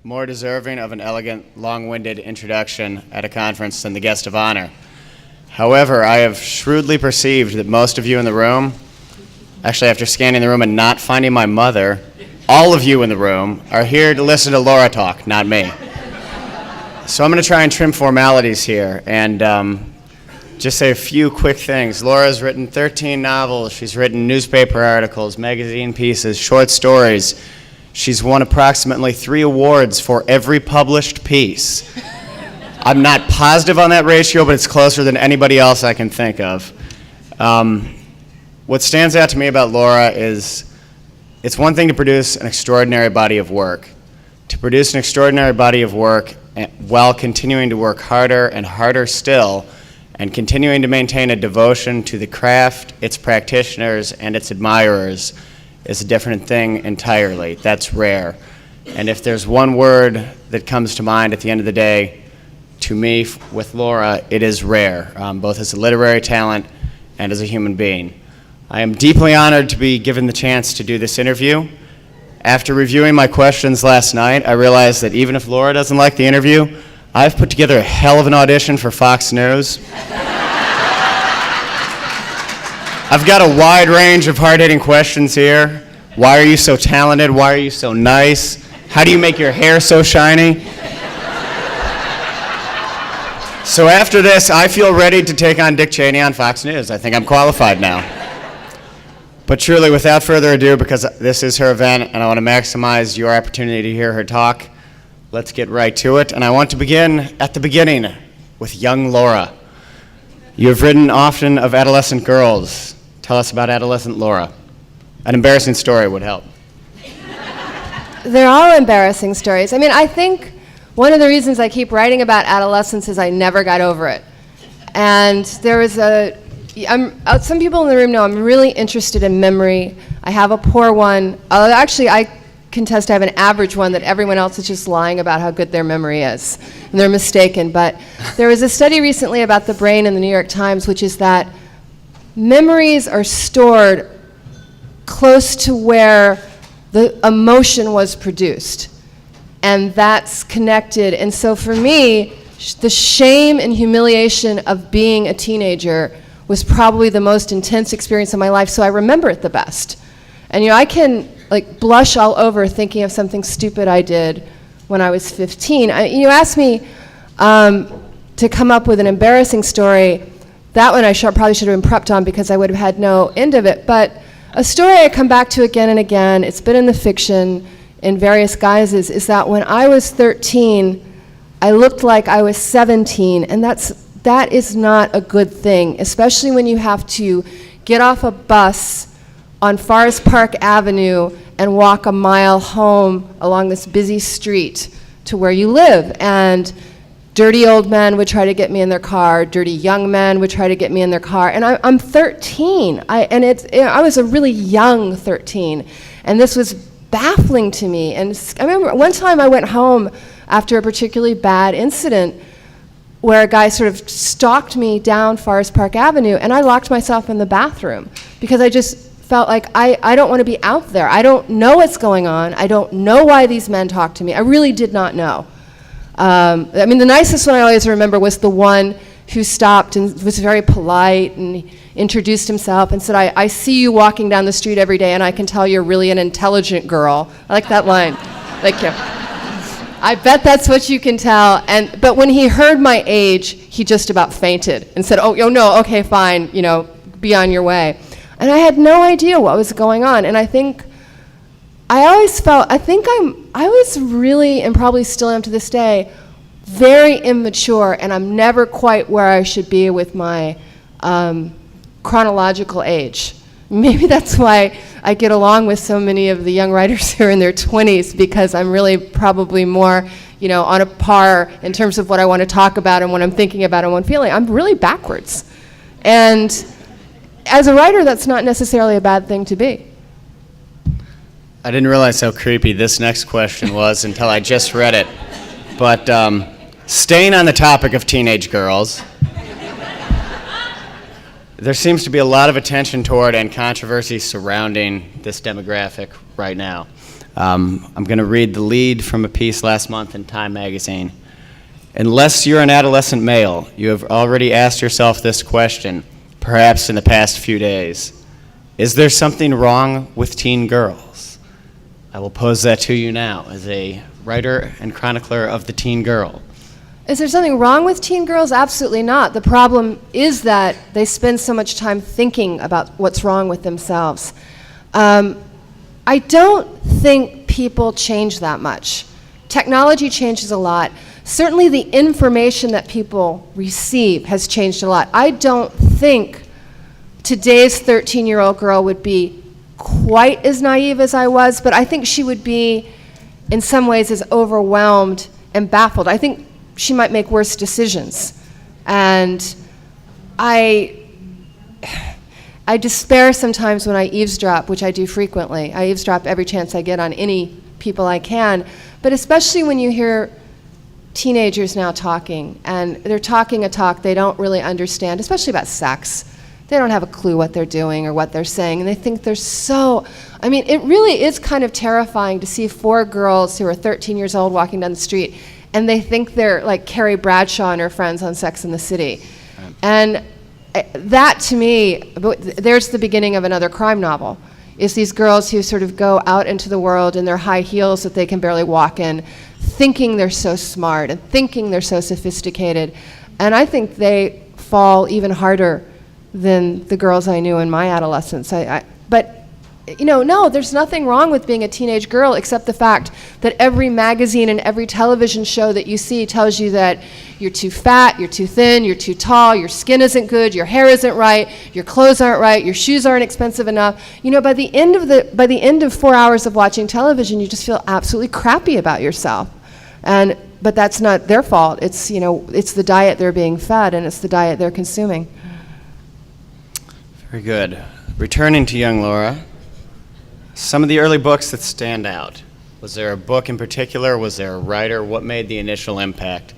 more deserving of an elegant, long-winded introduction at a conference than the guest of honor. However, I have shrewdly perceived that most of you in the room, actually after scanning the room and not finding my mother, all of you in the room are here to listen to Laura talk, not me. So I'm going to try and trim formalities here and just say a few quick things. Laura's written 13 novels. She's written newspaper articles, magazine pieces, short stories. She's won approximately 3 awards for every published piece. I'm not positive on that ratio, but it's closer than anybody else I can think of. What stands out to me about Laura is it's one thing to produce an extraordinary body of work. To produce an extraordinary body of work while continuing to work harder and harder still, and continuing to maintain a devotion to the craft, its practitioners, and its admirers is a different thing entirely. That's rare. And if there's one word that comes to mind at the end of the day, to me, with Laura, it is rare, both as a literary talent and as a human being. I am deeply honored to be given the chance to do this interview. After reviewing my questions last night, I realized that even if Laura doesn't like the interview, I've put together a hell of an audition for Fox News. I've got a wide range of hard-hitting questions here. Why are you so talented? Why are you so nice? How do you make your hair so shiny? So after this, I feel ready to take on Dick Cheney on Fox News. I think I'm qualified now. But truly, without further ado, because this is her event and I want to maximize your opportunity to hear her talk, let's get right to it. And I want to begin at the beginning with young Laura. You have written often of adolescent girls. Tell us about adolescent Laura. An embarrassing story would help. They're all embarrassing stories. I mean, I think one of the reasons I keep writing about adolescence is I never got over it. And there was some people in the room know I'm really interested in memory. I have a poor one. Actually, I contest I have an average one that everyone else is just lying about how good their memory is. And they're mistaken. But there was a study recently about the brain in the New York Times, which is that memories are stored close to where the emotion was produced. And that's connected. And so for me, the shame and humiliation of being a teenager was probably the most intense experience of my life, so I remember it the best. And I can blush all over thinking of something stupid I did when I was 15. You asked me to come up with an embarrassing story. That one I probably should have been prepped on because I would have had no end of it. But a story I come back to again and again, it's been in the fiction in various guises, is that when I was 13, I looked like I was 17, and that is not a good thing, especially when you have to get off a bus on Forest Park Avenue and walk a mile home along this busy street to where you live. And dirty old men would try to get me in their car, dirty young men would try to get me in their car, and I'm 13. I was a really young 13, and this was baffling to me. And I remember one time I went home after a particularly bad incident where a guy sort of stalked me down Forest Park Avenue, and I locked myself in the bathroom because I just felt like I don't want to be out there. I don't know what's going on. I don't know why these men talk to me. I really did not know. The nicest one I always remember was the one who stopped and was very polite and introduced himself and said, I see you walking down the street every day and I can tell you're really an intelligent girl. I like that line. Thank you. I bet that's what you can tell. But when he heard my age, he just about fainted and said, oh no, okay, fine, be on your way. And I had no idea what was going on. And I think I was really, and probably still am to this day, very immature, and I'm never quite where I should be with my chronological age. Maybe that's why I get along with so many of the young writers who are in their 20s, because I'm really probably more, on a par in terms of what I want to talk about and what I'm thinking about and what I'm feeling. I'm really backwards. And as a writer, that's not necessarily a bad thing to be. I didn't realize how creepy this next question was until I just read it. But staying on the topic of teenage girls, there seems to be a lot of attention toward and controversy surrounding this demographic right now. I'm going to read the lead from a piece last month in Time magazine. Unless you're an adolescent male, you have already asked yourself this question, perhaps in the past few days. Is there something wrong with teen girls? I will pose that to you now as a writer and chronicler of the teen girl. Is there something wrong with teen girls? Absolutely not. The problem is that they spend so much time thinking about what's wrong with themselves. I don't think people change that much. Technology changes a lot. Certainly the information that people receive has changed a lot. I don't think today's 13-year-old girl would be quite as naive as I was, but I think she would be, in some ways, as overwhelmed and baffled. I think she might make worse decisions. And I despair sometimes when I eavesdrop, which I do frequently. I eavesdrop every chance I get on any people I can, but especially when you hear teenagers now talking, and they're talking a talk they don't really understand, especially about sex. They don't have a clue what they're doing or what they're saying, and they think they're so, I mean, it really is kind of terrifying to see 4 girls who are 13 years old walking down the street, and they think they're like Carrie Bradshaw and her friends on Sex and the City. Right. And that, to me, there's the beginning of another crime novel, is these girls who sort of go out into the world in their high heels that they can barely walk in, thinking they're so smart and thinking they're so sophisticated. And I think they fall even harder than the girls I knew in my adolescence. But, you know, no, there's nothing wrong with being a teenage girl except the fact that every magazine and every television show that you see tells you that you're too fat, you're too thin, you're too tall, your skin isn't good, your hair isn't right, your clothes aren't right, your shoes aren't expensive enough. You know, by the end of 4 hours of watching television, you just feel absolutely crappy about yourself. But that's not their fault. It's, you know, it's the diet they're being fed, and it's the diet they're consuming. Very good. Returning to young Laura, some of the early books that stand out. Was there a book in particular? Was there a writer? What made the initial impact?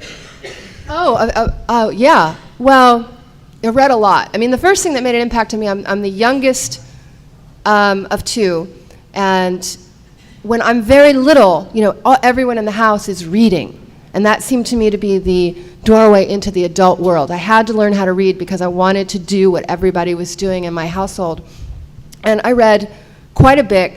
Yeah. Well, I read a lot. I mean, the first thing that made an impact on me, I'm the youngest of 2, and when I'm very little, you know, everyone in the house is reading, and that seemed to me to be the doorway into the adult world. I had to learn how to read because I wanted to do what everybody was doing in my household. And I read quite a bit.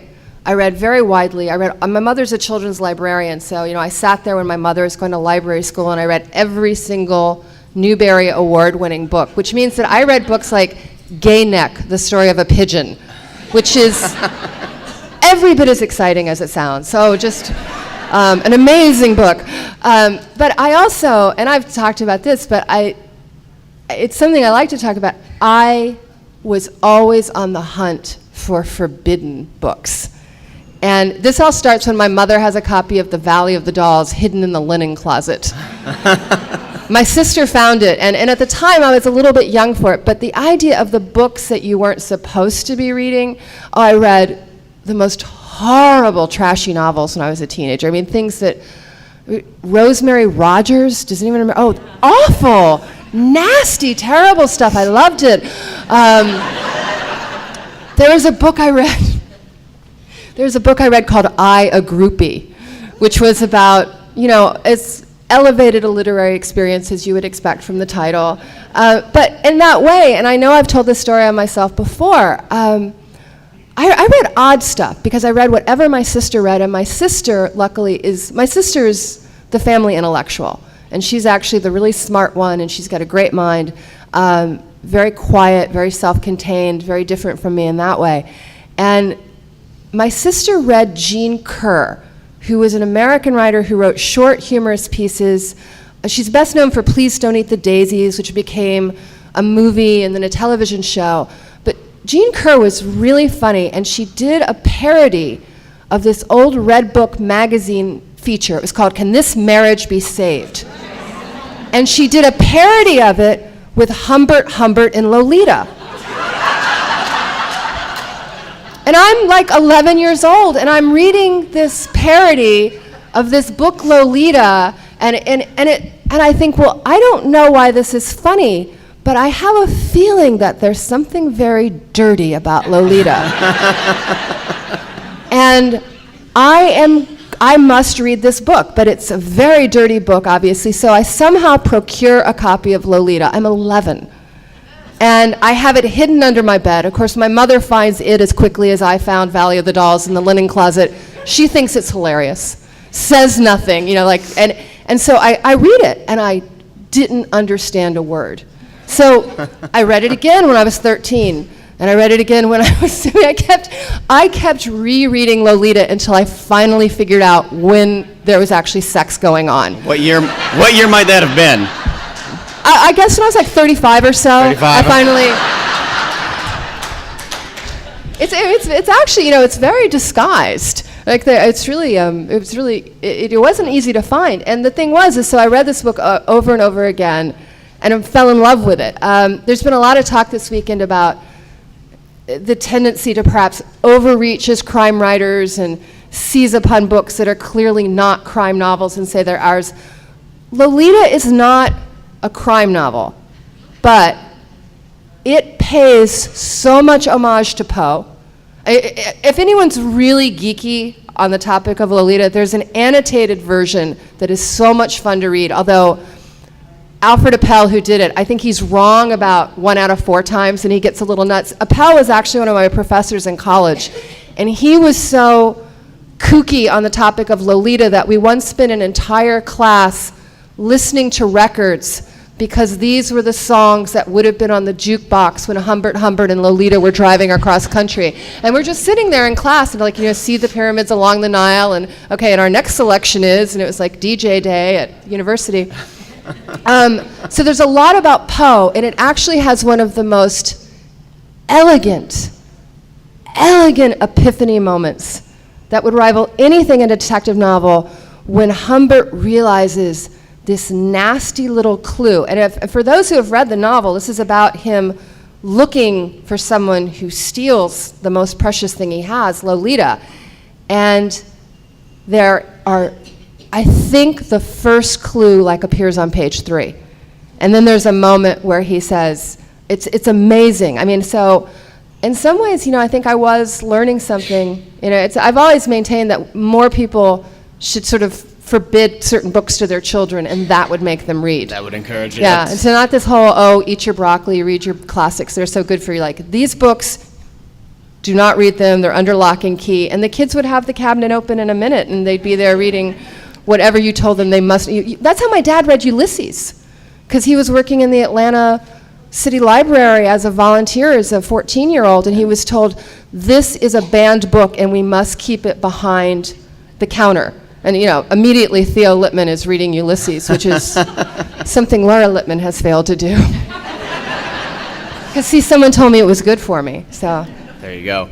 I read very widely. My mother's a children's librarian, so, you know, I sat there when my mother was going to library school, and I read every single Newbery Award-winning book, which means that I read books like Gay Neck, The Story of a Pigeon, which is every bit as exciting as it sounds. So just an amazing book. But I also, and I've talked about this, but it's something I like to talk about. I was always on the hunt for forbidden books. And this all starts when my mother has a copy of The Valley of the Dolls hidden in the linen closet. My sister found it, and at the time I was a little bit young for it, but the idea of the books that you weren't supposed to be reading, I read the most horrible, trashy novels when I was a teenager. I mean, things that, Rosemary Rogers, does anyone remember? Oh, awful, nasty, terrible stuff. I loved it. There was a book I read called I, a Groupie, which was about, you know, as elevated a literary experience as you would expect from the title. But in that way, and I know I've told this story on myself before, I read odd stuff because I read whatever my sister read, and my sister, luckily, is the family intellectual, and she's actually the really smart one, and she's got a great mind, very quiet, very self-contained, very different from me in that way. And my sister read Jean Kerr, who was an American writer who wrote short, humorous pieces. She's best known for Please Don't Eat the Daisies, which became a movie and then a television show. But Jean Kerr was really funny, and she did a parody of this old Red Book magazine feature. It was called Can This Marriage Be Saved? And she did a parody of it with Humbert and Lolita. And I'm like 11 years old, and I'm reading this parody of this book Lolita, and I think, well, I don't know why this is funny, but I have a feeling that there's something very dirty about Lolita. And I must read this book, but it's a very dirty book, obviously, so I somehow procure a copy of Lolita. I'm 11. And I have it hidden under my bed. Of course, my mother finds it as quickly as I found Valley of the Dolls in the linen closet. She thinks it's hilarious, says nothing, and so I read it, and I didn't understand a word. So I read it again when I was 13, and I read it again when I was, I kept rereading Lolita until I finally figured out when there was actually sex going on. What year might that have been? I guess when I was like 35 or so, 35? I finally. It's actually, it's very disguised. Like it's really, it wasn't easy to find. And the thing was, so I read this book over and over again, and I fell in love with it. There's been a lot of talk this weekend about the tendency to perhaps overreach as crime writers and seize upon books that are clearly not crime novels and say they're ours. Lolita is not a crime novel, but it pays so much homage to Poe. If anyone's really geeky on the topic of Lolita, there's an annotated version that is so much fun to read, although Alfred Appel, who did it, I think he's wrong about 1 out of 4 times, and he gets a little nuts. Appel was actually one of my professors in college, and he was so kooky on the topic of Lolita that we once spent an entire class listening to records because these were the songs that would have been on the jukebox when Humbert Humbert and Lolita were driving across country. And we're just sitting there in class and see the pyramids along the Nile, and okay, and our next selection is, and it was like DJ day at university. So there's a lot about Poe, and it actually has one of the most elegant epiphany moments that would rival anything in a detective novel when Humbert realizes this nasty little clue. And for those who have read the novel, this is about him looking for someone who steals the most precious thing he has, Lolita. And there are, I think the first clue appears on page 3. And then there's a moment where he says, it's amazing. I mean, so in some ways, I think I was learning something. I've always maintained that more people should sort of forbid certain books to their children, and that would make them read. That would encourage it. Yeah, and so not this whole, eat your broccoli, read your classics, they're so good for you. These books, do not read them, they're under lock and key. And the kids would have the cabinet open in a minute, and they'd be there reading whatever you told them they must. That's how my dad read Ulysses, because he was working in the Atlanta City Library as a volunteer as a 14-year-old, and he was told, this is a banned book, and we must keep it behind the counter. And immediately Theo Lippman is reading Ulysses, which is something Laura Lippman has failed to do. Because someone told me it was good for me, so. There you go.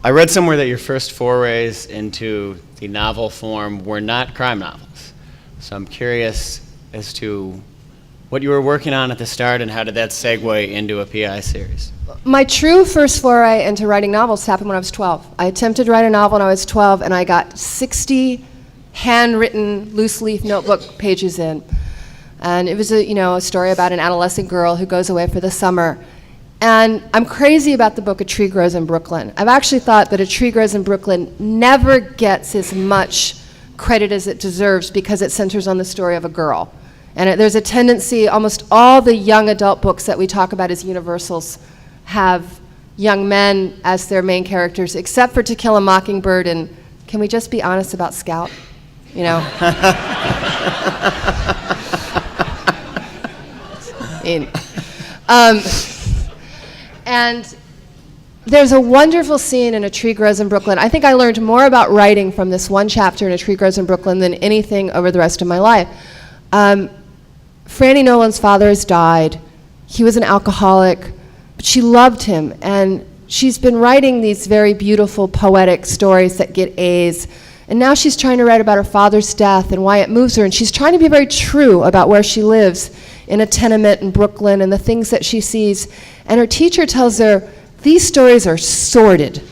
I read somewhere that your first forays into the novel form were not crime novels. So I'm curious as to what you were working on at the start and how did that segue into a PI series? My true first foray into writing novels happened when I was 12. I attempted to write a novel when I was 12, and I got 60 handwritten loose leaf notebook pages in. And it was a story about an adolescent girl who goes away for the summer. And I'm crazy about the book A Tree Grows in Brooklyn. I've actually thought that A Tree Grows in Brooklyn never gets as much credit as it deserves because it centers on the story of a girl. And there's a tendency, almost all the young adult books that we talk about as universals have young men as their main characters, except for To Kill a Mockingbird, and can we just be honest about Scout? And there's a wonderful scene in A Tree Grows in Brooklyn. I think I learned more about writing from this one chapter in A Tree Grows in Brooklyn than anything over the rest of my life. Franny Nolan's father has died. He was an alcoholic, but she loved him, and she's been writing these very beautiful poetic stories that get A's. And now she's trying to write about her father's death and why it moves her, and she's trying to be very true about where she lives in a tenement in Brooklyn and the things that she sees. And her teacher tells her, these stories are sordid,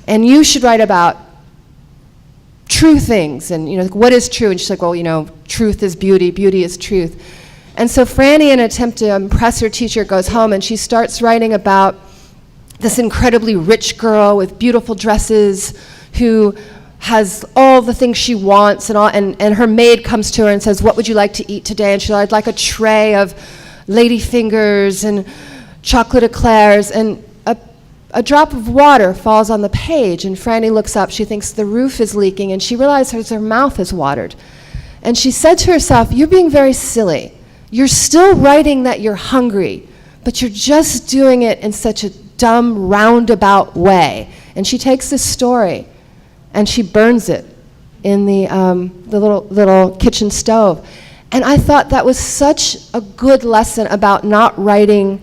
and you should write about true things, and what is true? And she's like, well, truth is beauty, beauty is truth. And so Franny, in an attempt to impress her teacher, goes home and she starts writing about this incredibly rich girl with beautiful dresses who has all the things she wants, and her maid comes to her and says, "What would you like to eat today?" And she's like, "I'd like a tray of lady fingers and chocolate eclairs," and a drop of water falls on the page, and Franny looks up. She thinks the roof is leaking, and she realizes her mouth is watered. And she said to herself, "You're being very silly. You're still writing that you're hungry, but you're just doing it in such a dumb, roundabout way." And she takes this story, and she burns it in the little kitchen stove. And I thought that was such a good lesson about not writing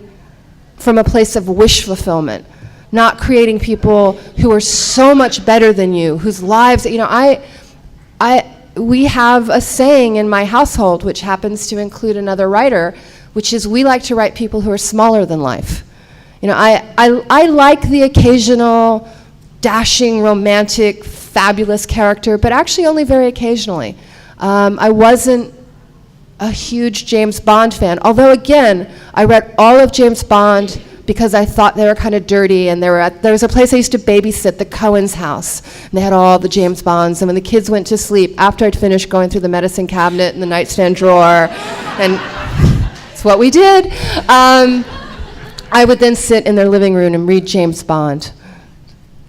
from a place of wish fulfillment, not creating people who are so much better than you, whose lives, we have a saying in my household, which happens to include another writer, which is we like to write people who are smaller than life. I like the occasional dashing, romantic, fabulous character, but actually only very occasionally. I wasn't a huge James Bond fan, although again, I read all of James Bond because I thought they were kind of dirty, and there was a place I used to babysit, the Cohen's house, and they had all the James Bonds, and when the kids went to sleep, after I'd finished going through the medicine cabinet and the nightstand drawer, and it's what we did, I would then sit in their living room and read James Bond.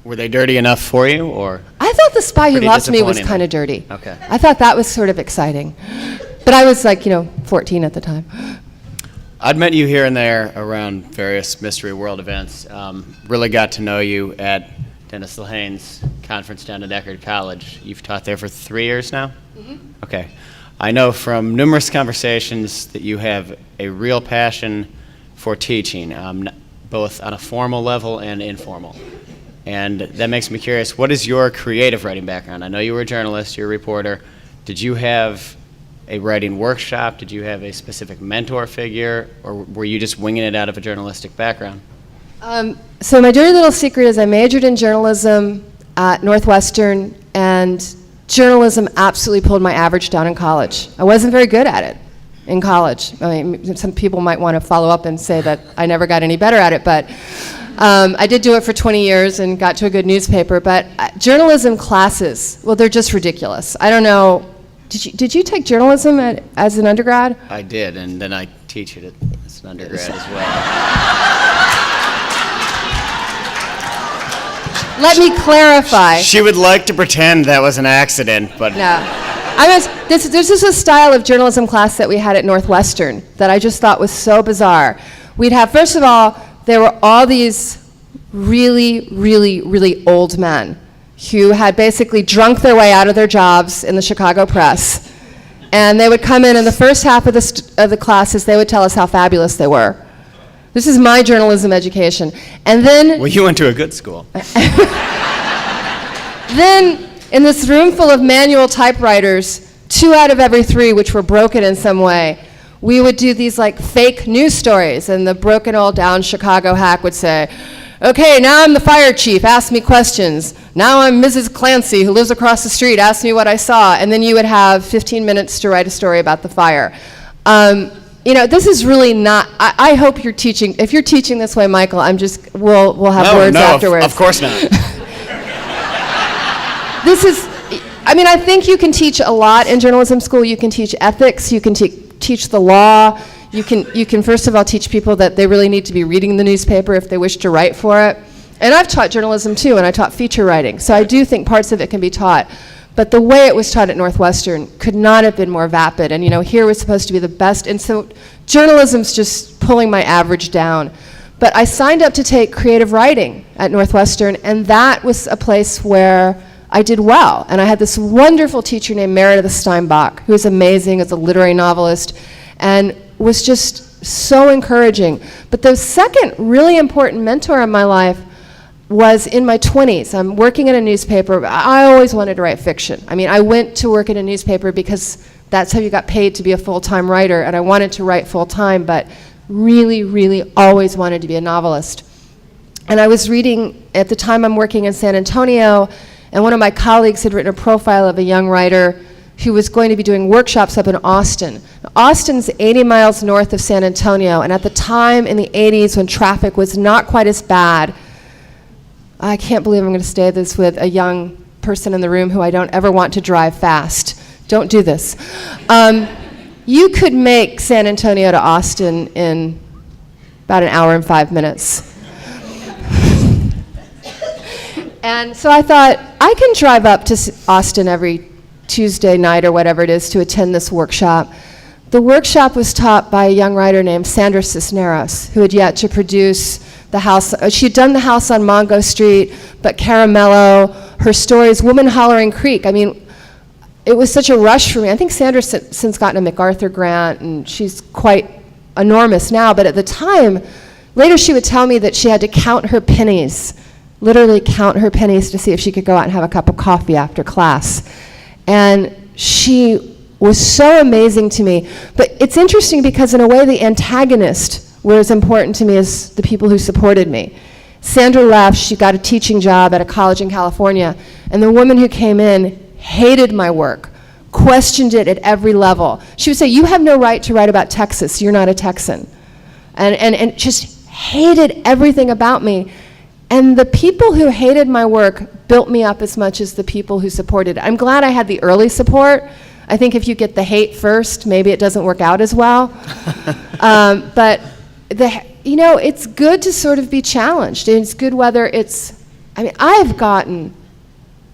Were they dirty enough for you, or? I thought The Spy Who Pretty Loves Me was disappointing. kind of dirty. Okay. I thought that was sort of exciting. But I was 14 at the time. I'd met you here and there around various Mystery World events. Really got to know you at Dennis Lehane's conference down at Eckerd College. You've taught there for 3 years now? Mm-hmm. Okay. I know from numerous conversations that you have a real passion for teaching, both on a formal level and informal. And that makes me curious, what is your creative writing background? I know you were a journalist, you're a reporter. Did you have a writing workshop? Did you have a specific mentor figure, or were you just winging it out of a journalistic background? So my dirty little secret is I majored in journalism at Northwestern, and journalism absolutely pulled my average down in college. I wasn't very good at it in college. I mean, some people might want to follow up and say that I never got any better at it, but I did do it for 20 years and got to a good newspaper. But journalism classes, well, they're just ridiculous. I don't know. Did you take journalism as an undergrad? I did, and then I teach it as an undergrad as well. Let me clarify. She would like to pretend that was an accident, but No. There's just a style of journalism class that we had at Northwestern that I just thought was so bizarre. We'd have, first of all, there were all these really, really, really old men who had basically drunk their way out of their jobs in the Chicago press. And they would come in the first half of the classes, they would tell us how fabulous they were. This is my journalism education. And then... Well, you went to a good school. Then, in this room full of manual typewriters, 2 out of every 3 which were broken in some way, we would do these fake news stories, and the broken old down Chicago hack would say, "Okay, now I'm the fire chief, ask me questions. Now I'm Mrs. Clancy, who lives across the street, ask me what I saw." And then you would have 15 minutes to write a story about the fire. This is really not, I hope you're teaching, if you're teaching this way, Michael, we'll have words afterwards. Of course not. I think you can teach a lot in journalism school. You can teach ethics, you can teach the law, you can first of all teach people that they really need to be reading the newspaper if they wish to write for it. And I've taught journalism too, and I taught feature writing, so I do think parts of it can be taught. But the way it was taught at Northwestern could not have been more vapid, and here was supposed to be the best, and so journalism's just pulling my average down. But I signed up to take creative writing at Northwestern, and that was a place where I did well. And I had this wonderful teacher named Meredith Steinbach, who was amazing as a literary novelist, and was just so encouraging. But the second really important mentor in my life was in my 20s. I'm working at a newspaper. I always wanted to write fiction. I went to work at a newspaper because that's how you got paid to be a full-time writer, and I wanted to write full-time, but really, really always wanted to be a novelist. And I was reading, at the time I'm working in San Antonio, and one of my colleagues had written a profile of a young writer who was going to be doing workshops up in Austin. Austin's 80 miles north of San Antonio, and at the time in the 80s when traffic was not quite as bad, I can't believe I'm going to say this with a young person in the room who I don't ever want to drive fast. Don't do this. You could make San Antonio to Austin in about an hour and 5 minutes. And so I thought, I can drive up to Austin every Tuesday night or whatever it is to attend this workshop. The workshop was taught by a young writer named Sandra Cisneros, who had yet to produce the house. She'd done The House on Mongo Street, but Caramello, her stories, Woman Hollering Creek. I mean, it was such a rush for me. I think Sandra's since gotten a MacArthur grant, and she's quite enormous now, but at the time, later she would tell me that she had to count her pennies, literally count her pennies to see if she could go out and have a cup of coffee after class. And she was so amazing to me. But it's interesting because in a way the antagonist were as important to me as the people who supported me. Sandra left, she got a teaching job at a college in California, and the woman who came in hated my work, questioned it at every level. She would say, "You have no right to write about Texas, you're not a Texan." And just hated everything about me. And the people who hated my work built me up as much as the people who supported it. I'm glad I had the early support. I think if you get the hate first, maybe it doesn't work out as well. But it's good to sort of be challenged. It's good whether it's, I've gotten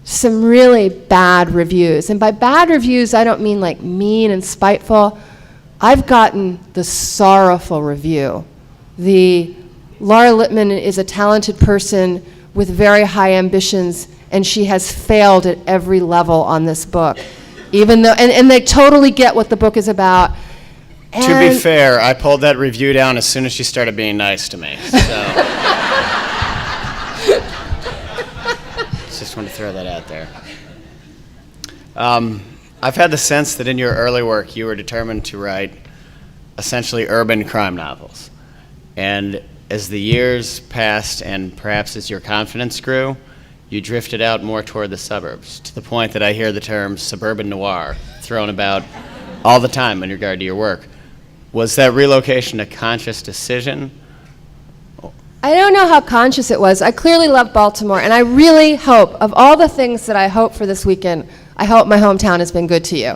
some really bad reviews. And by bad reviews, I don't mean like mean and spiteful. I've gotten the sorrowful review. Laura Lippman is a talented person with very high ambitions, and she has failed at every level on this book. Even though, and they totally get what the book is about. To be fair, I pulled that review down as soon as she started being nice to me. So just want to throw that out there. I've had the sense that in your early work you were determined to write essentially urban crime novels. And as the years passed and perhaps as your confidence grew, you drifted out more toward the suburbs, to the point that I hear the term suburban noir thrown about all the time in regard to your work. Was that relocation a conscious decision? I don't know how conscious it was. I clearly love Baltimore, and I really hope, of all the things that I hope for this weekend, I hope my hometown has been good to you.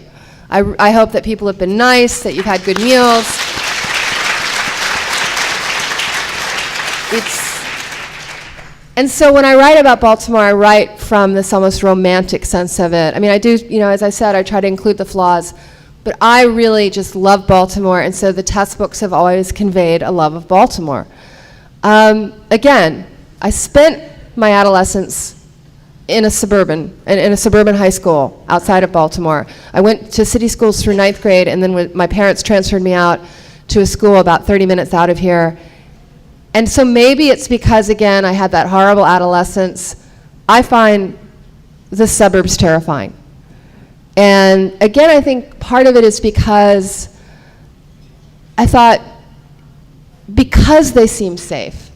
I hope that people have been nice, that you've had good meals. And so when I write about Baltimore, I write from this almost romantic sense of it. I do, as I said, I try to include the flaws, but I really just love Baltimore, and so the Tess books have always conveyed a love of Baltimore. Again, I spent my adolescence in a suburban high school outside of Baltimore. I went to city schools through 9th grade, and then when my parents transferred me out to a school about 30 minutes out of here. And so maybe it's because, again, I had that horrible adolescence. I find the suburbs terrifying. And again, I think part of it is because I thought, because they seem safe,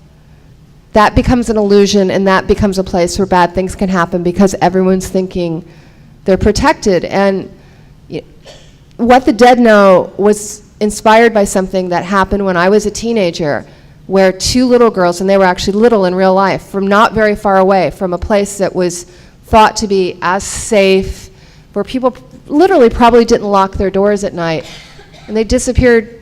that becomes an illusion, and that becomes a place where bad things can happen because everyone's thinking they're protected. And What the Dead Know was inspired by something that happened when I was a teenager, where two little girls, and they were actually little in real life, from not very far away, from a place that was thought to be as safe, where people literally probably didn't lock their doors at night, and they disappeared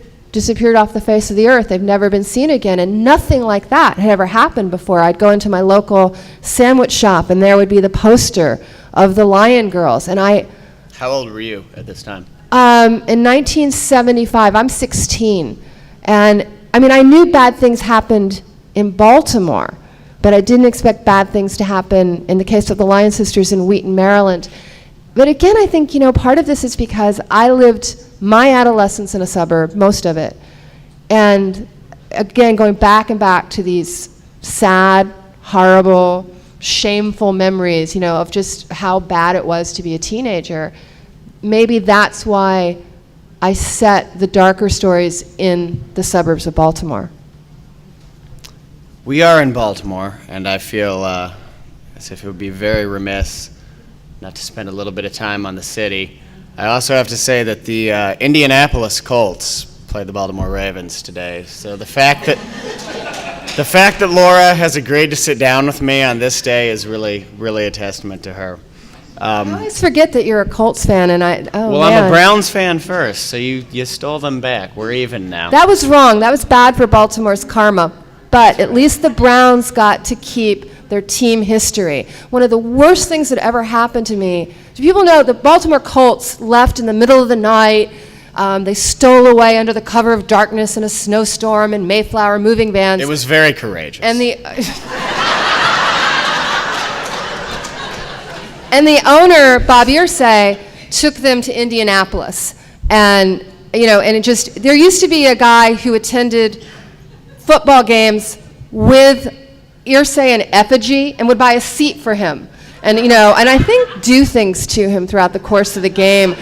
off the face of the earth. They've never been seen again, and nothing like that had ever happened before. I'd go into my local sandwich shop, and there would be the poster of the Lion Girls, and How old were you at this time? In 1975, I'm 16, and I knew bad things happened in Baltimore, but I didn't expect bad things to happen in the case of the Lion Sisters in Wheaton, Maryland. But again, I think, part of this is because I lived my adolescence in a suburb, most of it. And again, going back and back to these sad, horrible, shameful memories, of just how bad it was to be a teenager. Maybe that's why I set the darker stories in the suburbs of Baltimore. We are in Baltimore, and I feel as if it would be very remiss not to spend a little bit of time on the city. I also have to say that the Indianapolis Colts play the Baltimore Ravens today. So the fact that Laura has agreed to sit down with me on this day is really, really a testament to her. I always forget that you're a Colts fan, and Well, man. I'm a Browns fan first, so you stole them back. We're even now. That was wrong. That was bad for Baltimore's karma. But at least the Browns got to keep their team history. One of the worst things that ever happened to me, do people know the Baltimore Colts left in the middle of the night? They stole away under the cover of darkness in a snowstorm in Mayflower moving vans. It was very courageous. And the and the owner, Bob Irsay, took them to Indianapolis. And there used to be a guy who attended football games with Irsay in effigy and would buy a seat for him. And I think do things to him throughout the course of the game.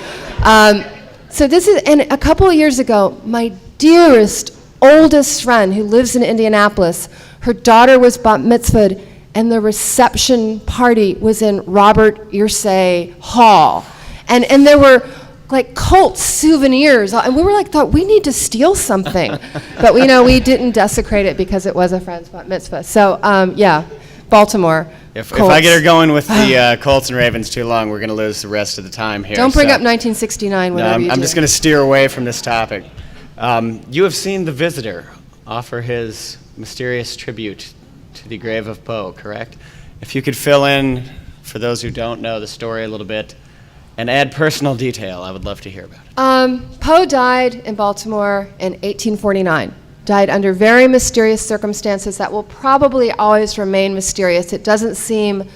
So this is, and a couple of years ago, my dearest, oldest friend who lives in Indianapolis, her daughter was bat mitzvahed, and the reception party was in Robert Irsay Hall. And there were like Colts souvenirs, and we were thought we need to steal something. But we didn't desecrate it because it was a friend's bat mitzvah. So Baltimore. If I get her going with the Colts and Ravens too long, we're going to lose the rest of the time here. Don't bring up 1969, whatever you do. I'm just going to steer away from this topic. You have seen The Visitor offer his mysterious tribute to the grave of Poe, correct? If you could fill in, for those who don't know the story a little bit, and add personal detail, I would love to hear about it. Poe died in Baltimore in 1849. Died under very mysterious circumstances that will probably always remain mysterious. It doesn't seem,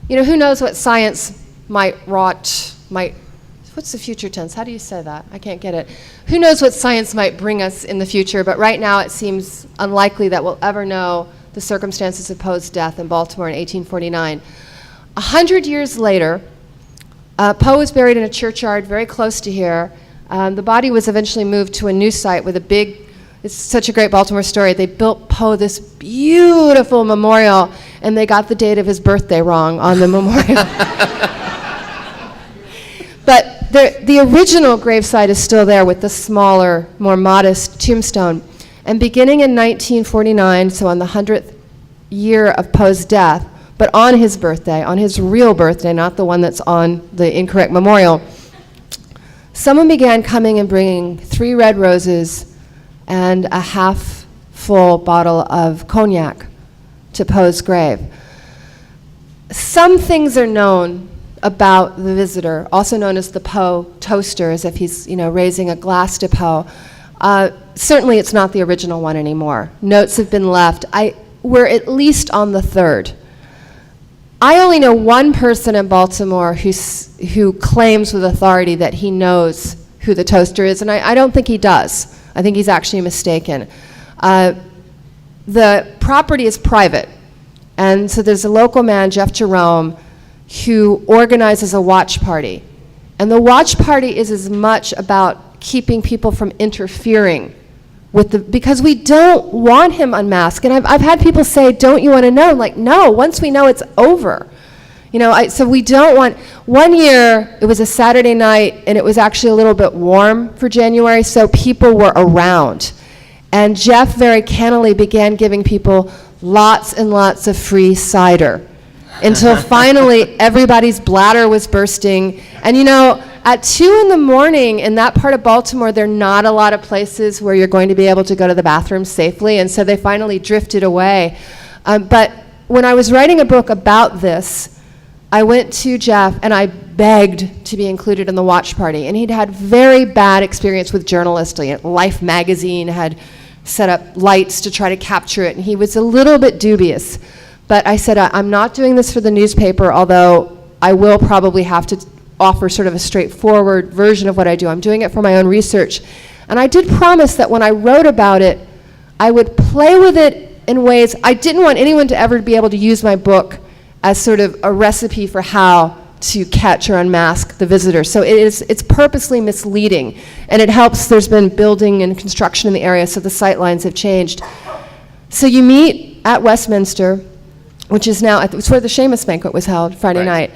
who knows what science might, what's the future tense? How do you say that? I can't get it. Who knows what science might bring us in the future, but right now it seems unlikely that we'll ever know the circumstances of Poe's death in Baltimore in 1849. 100 years later, Poe was buried in a churchyard very close to here. The body was eventually moved to a new site with it's such a great Baltimore story. They built Poe this beautiful memorial, and they got the date of his birthday wrong on the memorial. But the original gravesite is still there with the smaller, more modest tombstone. And beginning in 1949, so on the 100th year of Poe's death, but on his birthday, on his real birthday, not the one that's on the incorrect memorial, someone began coming and bringing 3 red roses and a half-full bottle of cognac to Poe's grave. Some things are known about the visitor, also known as the Poe toaster, as if he's raising a glass to Poe. Certainly it's not the original one anymore. Notes have been left. We're at least on the 3rd. I only know one person in Baltimore who claims with authority that he knows who the toaster is, and I don't think he does. I think he's actually mistaken. The property is private, and so there's a local man, Jeff Jerome, who organizes a watch party. And the watch party is as much about keeping people from interfering because we don't want him unmasked. And I've had people say, don't you want to know? I'm like, no, once we know, it's over. So we don't want, one year, it was a Saturday night, and it was actually a little bit warm for January, so people were around. And Jeff very cannily began giving people lots and lots of free cider until finally everybody's bladder was bursting. And at 2 in the morning in that part of Baltimore, there are not a lot of places where you're going to be able to go to the bathroom safely, and so they finally drifted away. But when I was writing a book about this, I went to Jeff and I begged to be included in the watch party. And he'd had very bad experience with journalists. Life magazine had set up lights to try to capture it, and he was a little bit dubious. But I said, I'm not doing this for the newspaper, although I will probably have to offer sort of a straightforward version of what I do. I'm doing it for my own research. And I did promise that when I wrote about it, I would play with it in ways, I didn't want anyone to ever be able to use my book as sort of a recipe for how to catch or unmask the visitor. So it's purposely misleading, and it helps. There's been building and construction in the area, so the sight lines have changed. So you meet at Westminster, which is now, it's where the Seamus banquet was held Friday night.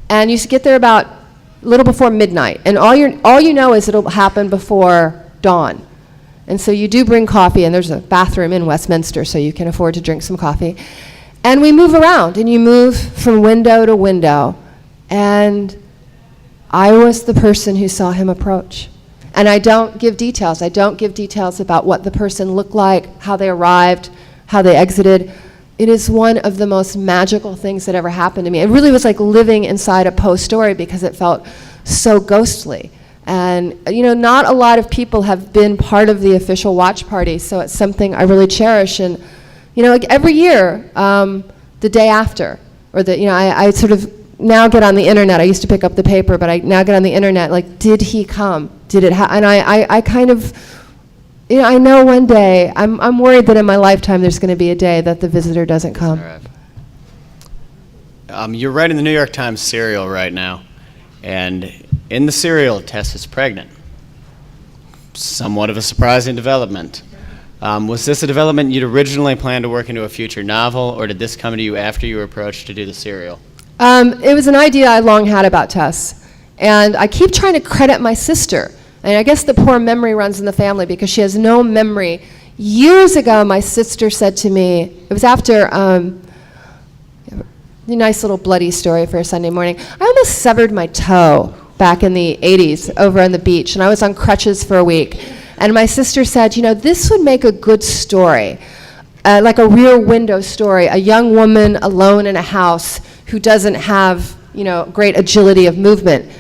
And you get there about a little before midnight, and all you know is it'll happen before dawn. And so you do bring coffee, and there's a bathroom in Westminster, so you can afford to drink some coffee. And we move around, and you move from window to window. And I was the person who saw him approach. And I don't give details. I don't give details about what the person looked like, how they arrived, how they exited. It is one of the most magical things that ever happened to me. It really was like living inside a Poe story because it felt so ghostly. And, not a lot of people have been part of the official watch party, so it's something I really cherish. And, like every year, the day after, or I sort of now get on the internet. I used to pick up the paper, but I now get on the internet, like, did he come? Did it happen? And I kind of, I know one day, I'm worried that in my lifetime there's going to be a day that the visitor doesn't come. All right. You're writing the New York Times serial right now, and in the serial, Tess is pregnant. Somewhat of a surprising development. Was this a development you'd originally planned to work into a future novel, or did this come to you after you were approached to do the serial? It was an idea I long had about Tess. And I keep trying to credit my sister. And I guess the poor memory runs in the family because she has no memory. Years ago, my sister said to me, it was after a nice little bloody story for a Sunday morning. I almost severed my toe back in the 80s over on the beach, and I was on crutches for a week. And my sister said, this would make a good story, like a rear window story, a young woman alone in a house who doesn't have, great agility of movement.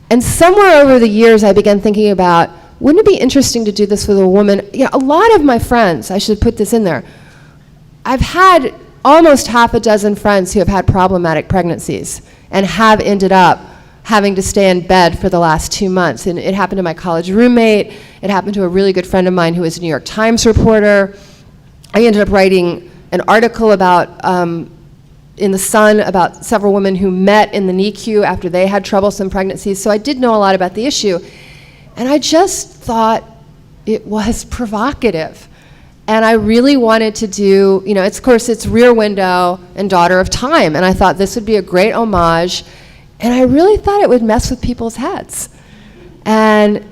And somewhere over the years, I began thinking about, wouldn't it be interesting to do this with a woman? A lot of my friends, I should put this in there, I've had almost half a dozen friends who have had problematic pregnancies and have ended up having to stay in bed for the last 2 months. And it happened to my college roommate. It happened to a really good friend of mine who was a New York Times reporter. I ended up writing an article about, in the Sun, about several women who met in the NICU after they had troublesome pregnancies. So I did know a lot about the issue. And I just thought it was provocative. And I really wanted to do, of course, it's Rear Window and Daughter of Time. And I thought this would be a great homage. And I really thought it would mess with people's heads. And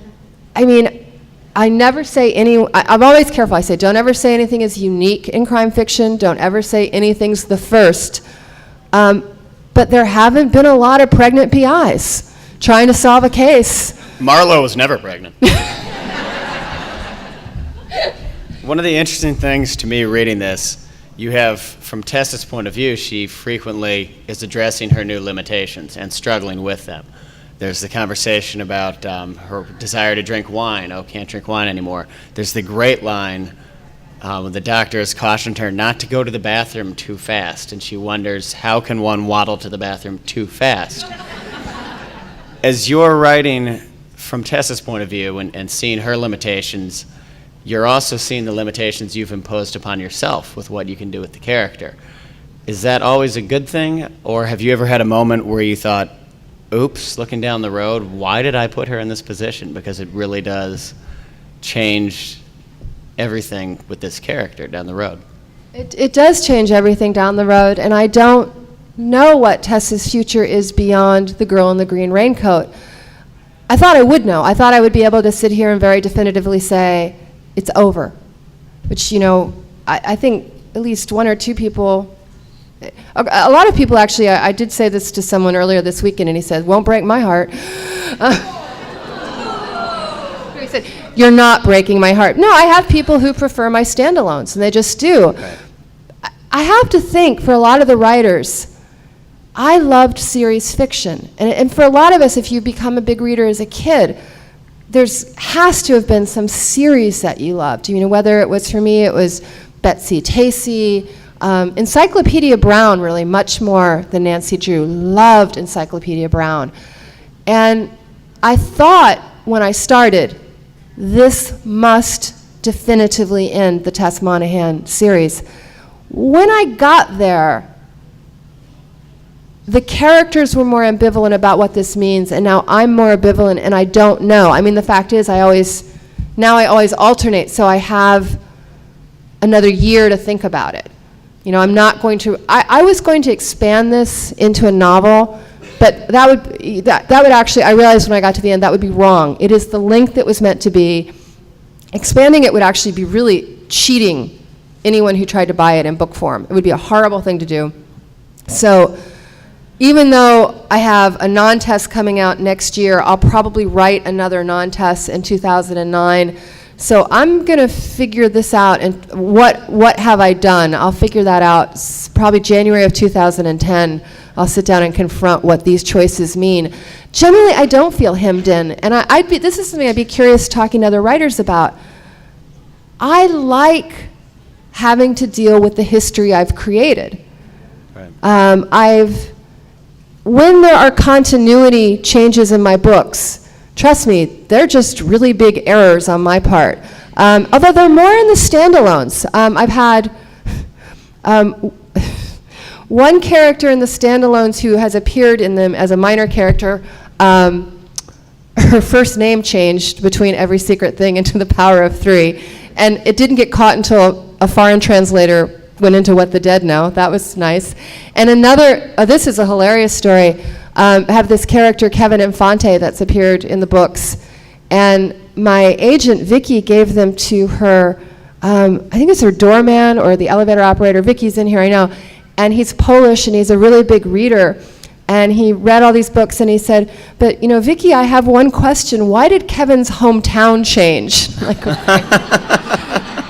I never say I'm always careful. I say, don't ever say anything is unique in crime fiction. Don't ever say anything's the first. But there haven't been a lot of pregnant PIs trying to solve a case. Marlowe was never pregnant. One of the interesting things to me reading this, you have, from Tess's point of view, she frequently is addressing her new limitations and struggling with them. There's the conversation about her desire to drink wine. Oh, can't drink wine anymore. There's the great line when the doctor has cautioned her not to go to the bathroom too fast, and she wonders, how can one waddle to the bathroom too fast? As you're writing from Tess's point of view and seeing her limitations, you're also seeing the limitations you've imposed upon yourself with what you can do with the character. Is that always a good thing, or have you ever had a moment where you thought, oops, looking down the road, why did I put her in this position? Because it really does change everything with this character down the road. It does change everything down the road, and I don't know what Tess's future is beyond the girl in the green raincoat. I thought I would know. I thought I would be able to sit here and very definitively say, it's over. Which, I think at least one or two people, a lot of people actually, I did say this to someone earlier this weekend, and he said, won't break my heart. He said, you're not breaking my heart. No, I have people who prefer my standalones, and they just do. Right. I have to think, for a lot of the writers, I loved series fiction. And for a lot of us, if you become a big reader as a kid, has to have been some series that you loved. Whether it was, for me, it was Betsy Tacy, Encyclopedia Brown, really, much more than Nancy Drew. Loved Encyclopedia Brown. And I thought, when I started, this must definitively end the Tess Monahan series. When I got there, the characters were more ambivalent about what this means, and now I'm more ambivalent, and I don't know. The fact is, I always alternate, so I have another year to think about it. I'm not going to, I was going to expand this into a novel, But that would actually, I realized when I got to the end, that would be wrong. It is the length it was meant to be. Expanding it would actually be really cheating anyone who tried to buy it in book form. It would be a horrible thing to do. So even though I have a non-Tess coming out next year, I'll probably write another non-Tess in 2009. So I'm going to figure this out, and what have I done? I'll figure that out probably January of 2010. I'll sit down and confront what these choices mean. Generally, I don't feel hemmed in, and this is something I'd be curious talking to other writers about. I like having to deal with the history I've created. Right. When there are continuity changes in my books, trust me, they're just really big errors on my part. Although they're more in the standalones. I've had one character in the standalones who has appeared in them as a minor character. Her first name changed between Every Secret Thing into The Power of Three. And it didn't get caught until a foreign translator went into What the Dead Know. That was nice. And another, this is a hilarious story. I have this character, Kevin Infante, that's appeared in the books. And my agent, Vicky, gave them to her, I think it's her doorman or the elevator operator. Vicky's in here, I know. And he's Polish, and he's a really big reader. And he read all these books, and he said, but, Vicky, I have one question. Why did Kevin's hometown change? Like,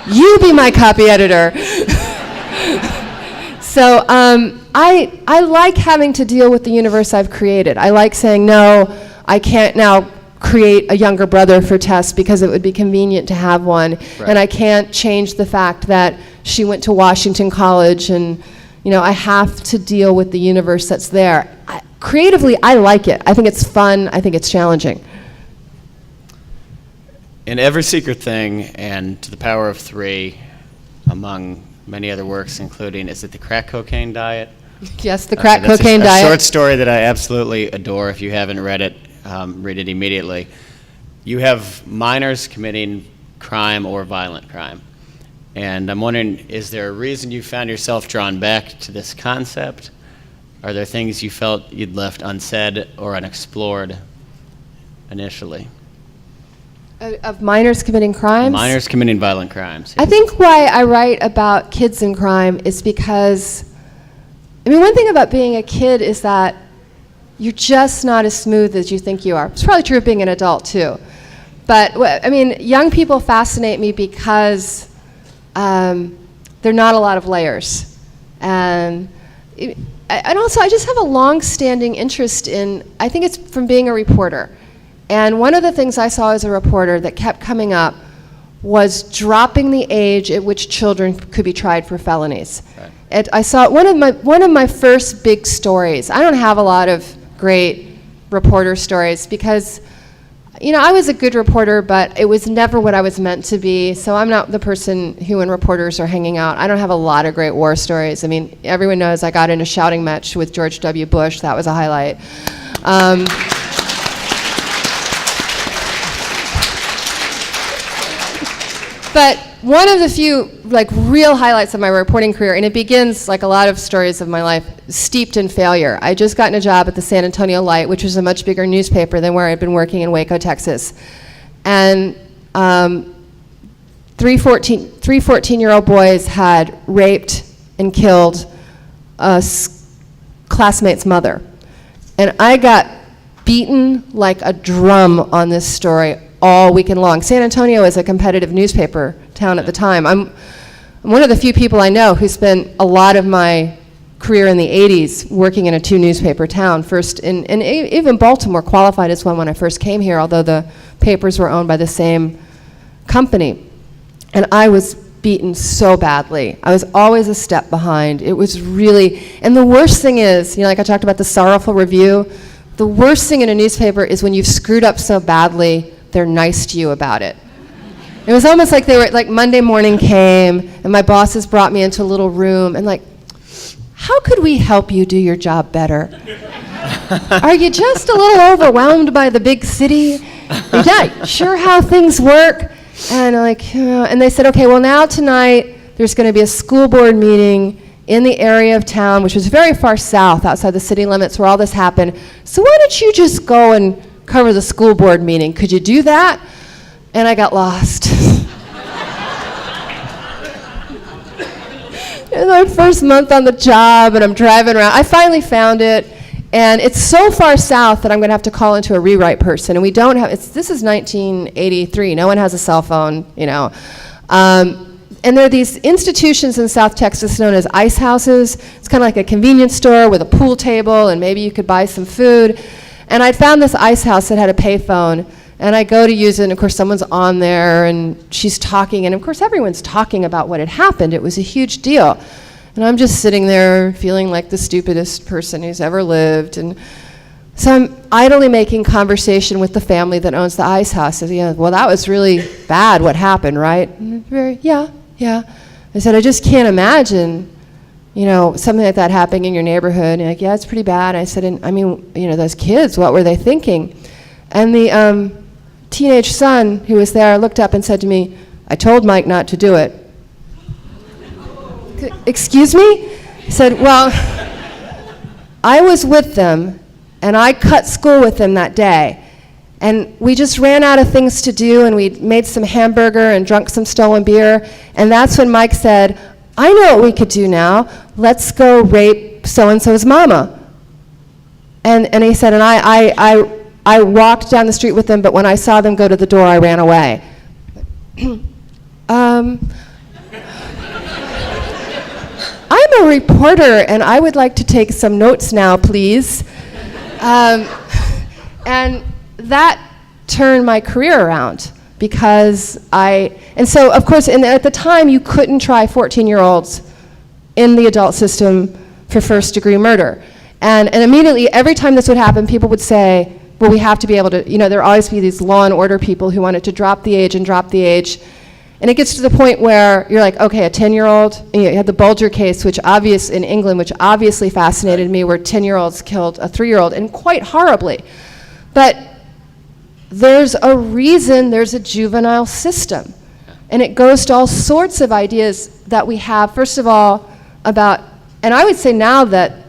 you be my copy editor. So I like having to deal with the universe I've created. I like saying, no, I can't now create a younger brother for Tess because it would be convenient to have one. Right. And I can't change the fact that she went to Washington College, and I have to deal with the universe that's there. Creatively, I like it. I think it's fun. I think it's challenging. In Every Secret Thing and To the Power of Three, among many other works, including, is it the crack cocaine diet? Yes, the crack cocaine diet. A short story that I absolutely adore. If you haven't read it, read it immediately. You have minors committing crime or violent crime. And I'm wondering, is there a reason you found yourself drawn back to this concept? Are there things you felt you'd left unsaid or unexplored initially? Of minors committing crimes? Minors committing violent crimes. Yes. I think why I write about kids in crime is because, one thing about being a kid is that you're just not as smooth as you think you are. It's probably true of being an adult, too. But, young people fascinate me because there are not a lot of layers. And also, I just have a long-standing interest in, I think it's from being a reporter. And one of the things I saw as a reporter that kept coming up was dropping the age at which children could be tried for felonies. Right. And I saw one of my first big stories. I don't have a lot of great reporter stories because, I was a good reporter, but it was never what I was meant to be. So I'm not the person who, when reporters are hanging out, I don't have a lot of great war stories. Everyone knows I got in a shouting match with George W. Bush. That was a highlight. But one of the few real highlights of my reporting career, and it begins like a lot of stories of my life, steeped in failure. I just gotten a job at the San Antonio Light, which was a much bigger newspaper than where I'd been working in Waco, Texas. And three 14-year-old boys had raped and killed a classmate's mother. And I got beaten like a drum on this story all weekend long. San Antonio is a competitive newspaper town at the time. I'm one of the few people I know who spent a lot of my career in the 80s working in a two-newspaper town. And even Baltimore qualified as one when I first came here, although the papers were owned by the same company. And I was beaten so badly. I was always a step behind. It was really, and the worst thing is, like I talked about the sorrowful review, the worst thing in a newspaper is when you've screwed up so badly, they're nice to you about it. It was almost like they were, Monday morning came, and my bosses brought me into a little room, and how could we help you do your job better? Are you just a little overwhelmed by the big city? You're not sure how things work? And and they said, okay, well now tonight, there's gonna be a school board meeting in the area of town, which was very far south, outside the city limits where all this happened. So why don't you just go and cover the school board meeting? Could you do that? And I got lost. It was my first month on the job, and I'm driving around. I finally found it, and it's so far south that I'm going to have to call into a rewrite person. And we don't have, this is 1983. No one has a cell phone, you know. And there are these institutions in South Texas known as ice houses. It's kind of like a convenience store with a pool table, and maybe you could buy some food. And I found this ice house that had a payphone, and I go to use it, and of course someone's on there, and she's talking, and of course everyone's talking about what had happened. It was a huge deal. And I'm just sitting there feeling like the stupidest person who's ever lived. And so I'm idly making conversation with the family that owns the ice house. I said, yeah, well, that was really bad what happened, right? And yeah. I said, I just can't imagine, you know, something like that happening in your neighborhood. And like, yeah, it's pretty bad. I said, and, I mean, you know, those kids, what were they thinking? And the teenage son who was there looked up and said to me, I told Mike not to do it. Excuse me? He said, well, I was with them, and I cut school with them that day. And we just ran out of things to do, and we made some hamburger and drunk some stolen beer. And that's when Mike said, I know what we could do now. Let's go rape so-and-so's mama. And he said, and I walked down the street with them, but when I saw them go to the door, I ran away. I'm a reporter, and I would like to take some notes now, please. And that turned my career around, because and so of course at the time you couldn't try 14-year-olds in the adult system for first-degree murder. And immediately, every time this would happen, people would say, well, we have to be able to, you know, there'd always be these law and order people who wanted to drop the age. And it gets to the point where you're like, okay, a 10-year-old, you had the Bulger case, in England, which obviously fascinated me, where 10-year-olds killed a 3-year-old, and quite horribly. But there's a reason there's a juvenile system. And it goes to all sorts of ideas that we have, first of all, about, and I would say now that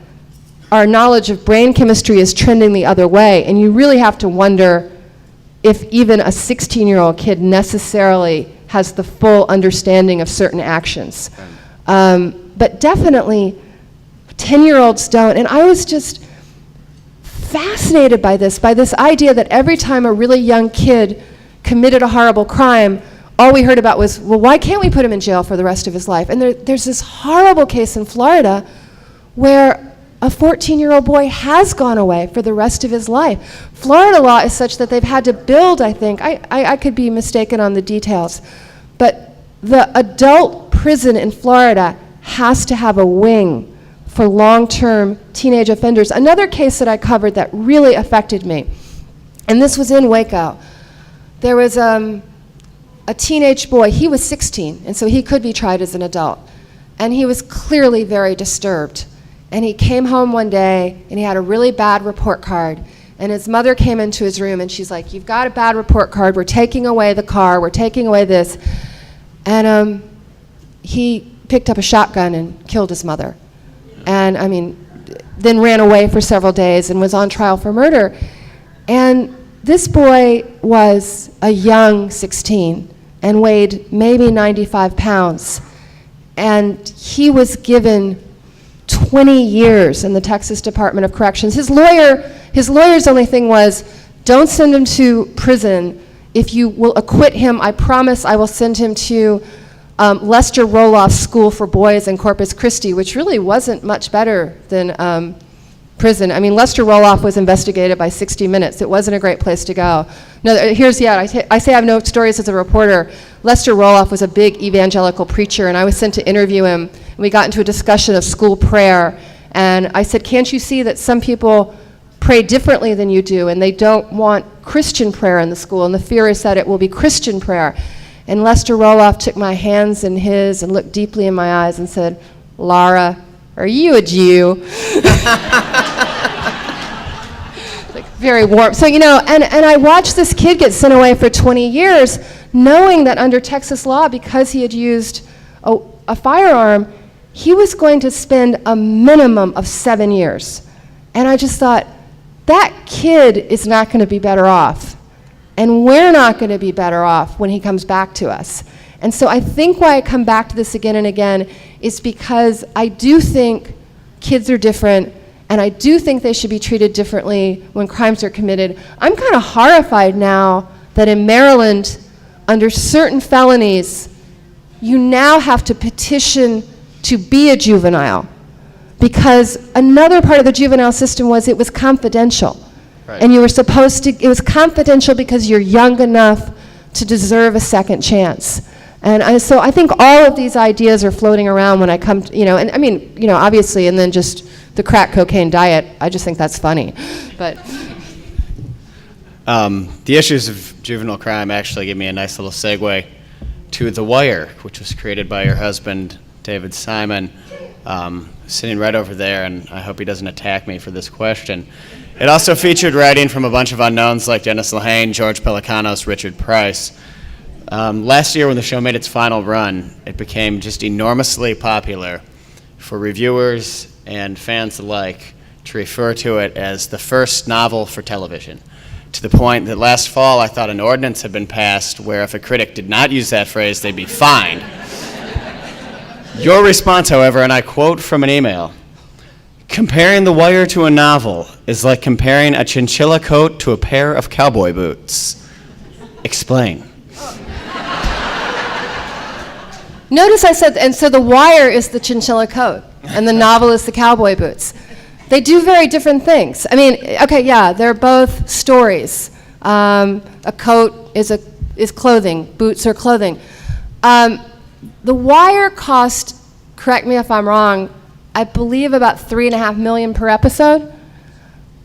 our knowledge of brain chemistry is trending the other way, and you really have to wonder if even a 16-year-old kid necessarily has the full understanding of certain actions. But definitely, 10-year-olds don't. And I was just fascinated by this idea that every time a really young kid committed a horrible crime, all we heard about was, well, why can't we put him in jail for the rest of his life? And there's this horrible case in Florida where a 14-year-old boy has gone away for the rest of his life. Florida law is such that they've had to build, I think, I could be mistaken on the details, but the adult prison in Florida has to have a wing for long-term teenage offenders. Another case that I covered that really affected me, and this was in Waco. There was a teenage boy, he was 16, and so he could be tried as an adult, and he was clearly very disturbed. And he came home one day, and he had a really bad report card. And his mother came into his room, and she's like, you've got a bad report card. We're taking away the car. We're taking away this. And he picked up a shotgun and killed his mother. And, I mean, then ran away for several days and was on trial for murder. And this boy was a young 16 and weighed maybe 95 pounds. And he was given 20 years in the Texas Department of Corrections. His lawyer's only thing was, don't send him to prison. If you will acquit him, I promise I will send him to Lester Roloff's School for Boys in Corpus Christi, which really wasn't much better than prison. I mean, Lester Roloff was investigated by 60 Minutes. It wasn't a great place to go. No, I say I have no stories as a reporter. Lester Roloff was a big evangelical preacher, and I was sent to interview him. And we got into a discussion of school prayer, and I said, can't you see that some people pray differently than you do, and they don't want Christian prayer in the school, and the fear is that it will be Christian prayer. And Lester Roloff took my hands in his and looked deeply in my eyes and said, Laura, are you a Jew? Like, very warm. So, you know, and I watched this kid get sent away for 20 years, knowing that under Texas law, because he had used a firearm, he was going to spend a minimum of 7 years. And I just thought, that kid is not going to be better off. And we're not going to be better off when he comes back to us. And so I think why I come back to this again and again is because I do think kids are different, and I do think they should be treated differently when crimes are committed. I'm kind of horrified now that in Maryland, under certain felonies, you now have to petition to be a juvenile, because another part of the juvenile system was it was confidential. Right. And you were supposed to, it was confidential because you're young enough to deserve a second chance. And so I think all of these ideas are floating around when I come to, and I mean, obviously, and then just the crack cocaine diet, I just think that's funny. But the issues of juvenile crime actually give me a nice little segue to The Wire, which was created by your husband, David Simon, sitting right over there, and I hope he doesn't attack me for this question. It also featured writing from a bunch of unknowns like Dennis Lehane, George Pelecanos, Richard Price. Last year when the show made its final run, it became just enormously popular for reviewers and fans alike to refer to it as the first novel for television, to the point that last fall I thought an ordinance had been passed where if a critic did not use that phrase, they'd be fined. Your response, however, and I quote from an email, "Comparing The Wire to a novel is like comparing a chinchilla coat to a pair of cowboy boots. Explain." Notice I said, and so The Wire is the chinchilla coat, and the novel is the cowboy boots. They do very different things. I mean, okay, yeah, they're both stories. A coat is clothing, boots are clothing. The Wire cost, correct me if I'm wrong, I believe about $3.5 million per episode.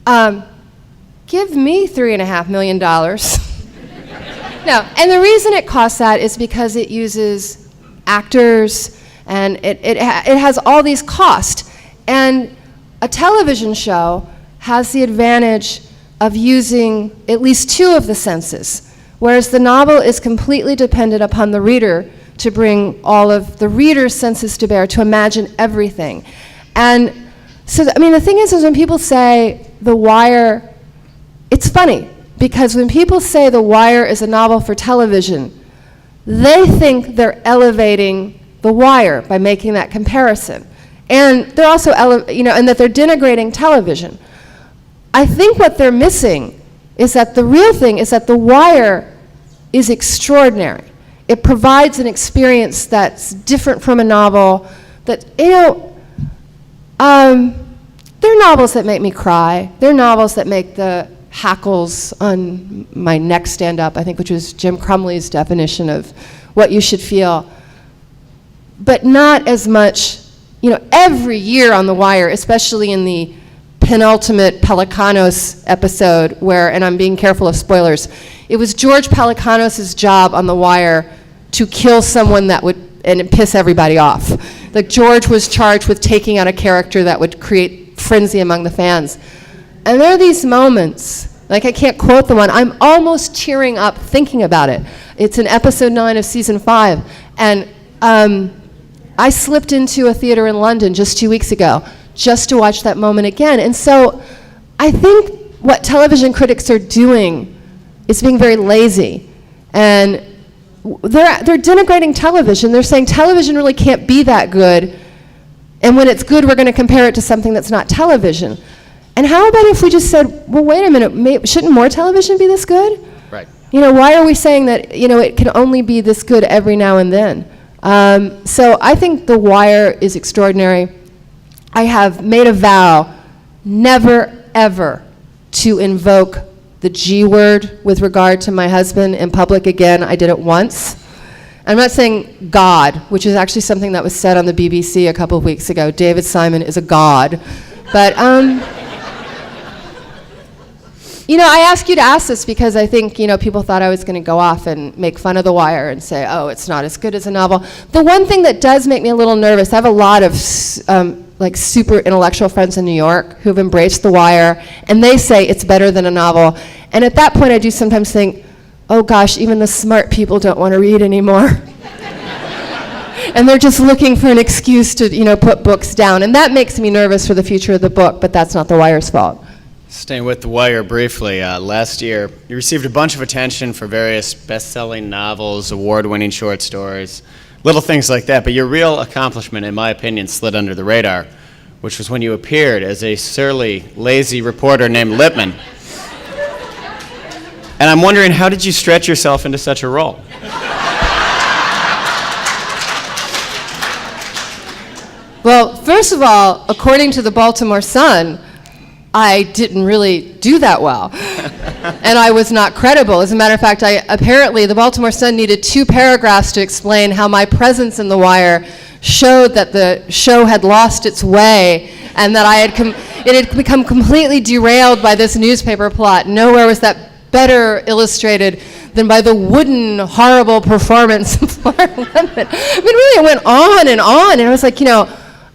Give me $3.5 million. No, and the reason it costs that is because it uses actors, and it has all these costs. And a television show has the advantage of using at least two of the senses, whereas the novel is completely dependent upon the reader to bring all of the reader's senses to bear, to imagine everything. And so, the thing is when people say The Wire, it's funny, because when people say The Wire is a novel for television, they think they're elevating The Wire by making that comparison. And they're also, and that they're denigrating television. I think what they're missing is that the real thing is that The Wire is extraordinary. It provides an experience that's different from a novel that, there are novels that make me cry. There are novels that make the hackles on my neck stand up, I think, which was Jim Crumley's definition of what you should feel. But not as much, every year on The Wire, especially in the penultimate Pelecanos episode where, and I'm being careful of spoilers, it was George Pelecanos' job on The Wire to kill someone that would, and piss everybody off. Like George was charged with taking out a character that would create frenzy among the fans. And there are these moments, like I can't quote the one, I'm almost tearing up thinking about it. It's in episode 9 of season 5. And I slipped into a theater in London just 2 weeks ago just to watch that moment again. And so I think what television critics are doing is being very lazy. And they're denigrating television. They're saying television really can't be that good. And when it's good, we're going to compare it to something that's not television. And how about if we just said, well, wait a minute, shouldn't more television be this good? Right. Why are we saying that, it can only be this good every now and then? So I think The Wire is extraordinary. I have made a vow never, ever to invoke the G word with regard to my husband in public again. I did it once. I'm not saying God, which is actually something that was said on the BBC a couple of weeks ago. David Simon is a god. But, I ask you to ask this because I think, people thought I was going to go off and make fun of The Wire and say, oh, it's not as good as a novel. The one thing that does make me a little nervous, I have a lot of super intellectual friends in New York who've embraced The Wire, and they say it's better than a novel. And at that point, I do sometimes think, oh gosh, even the smart people don't want to read anymore. and they're just looking for an excuse to, put books down. And that makes me nervous for the future of the book, but that's not The Wire's fault. Staying with The Wire briefly, last year you received a bunch of attention for various best-selling novels, award-winning short stories, little things like that, but your real accomplishment, in my opinion, slid under the radar, which was when you appeared as a surly, lazy reporter named Lippman. And I'm wondering, how did you stretch yourself into such a role? Well, first of all, according to the Baltimore Sun, I didn't really do that well. And I was not credible. As a matter of fact, apparently the Baltimore Sun needed 2 paragraphs to explain how my presence in The Wire showed that the show had lost its way and that it had become completely derailed by this newspaper plot. Nowhere was that better illustrated than by the wooden, horrible performance of Laura Lippman. I mean, really, it went on, and I was like,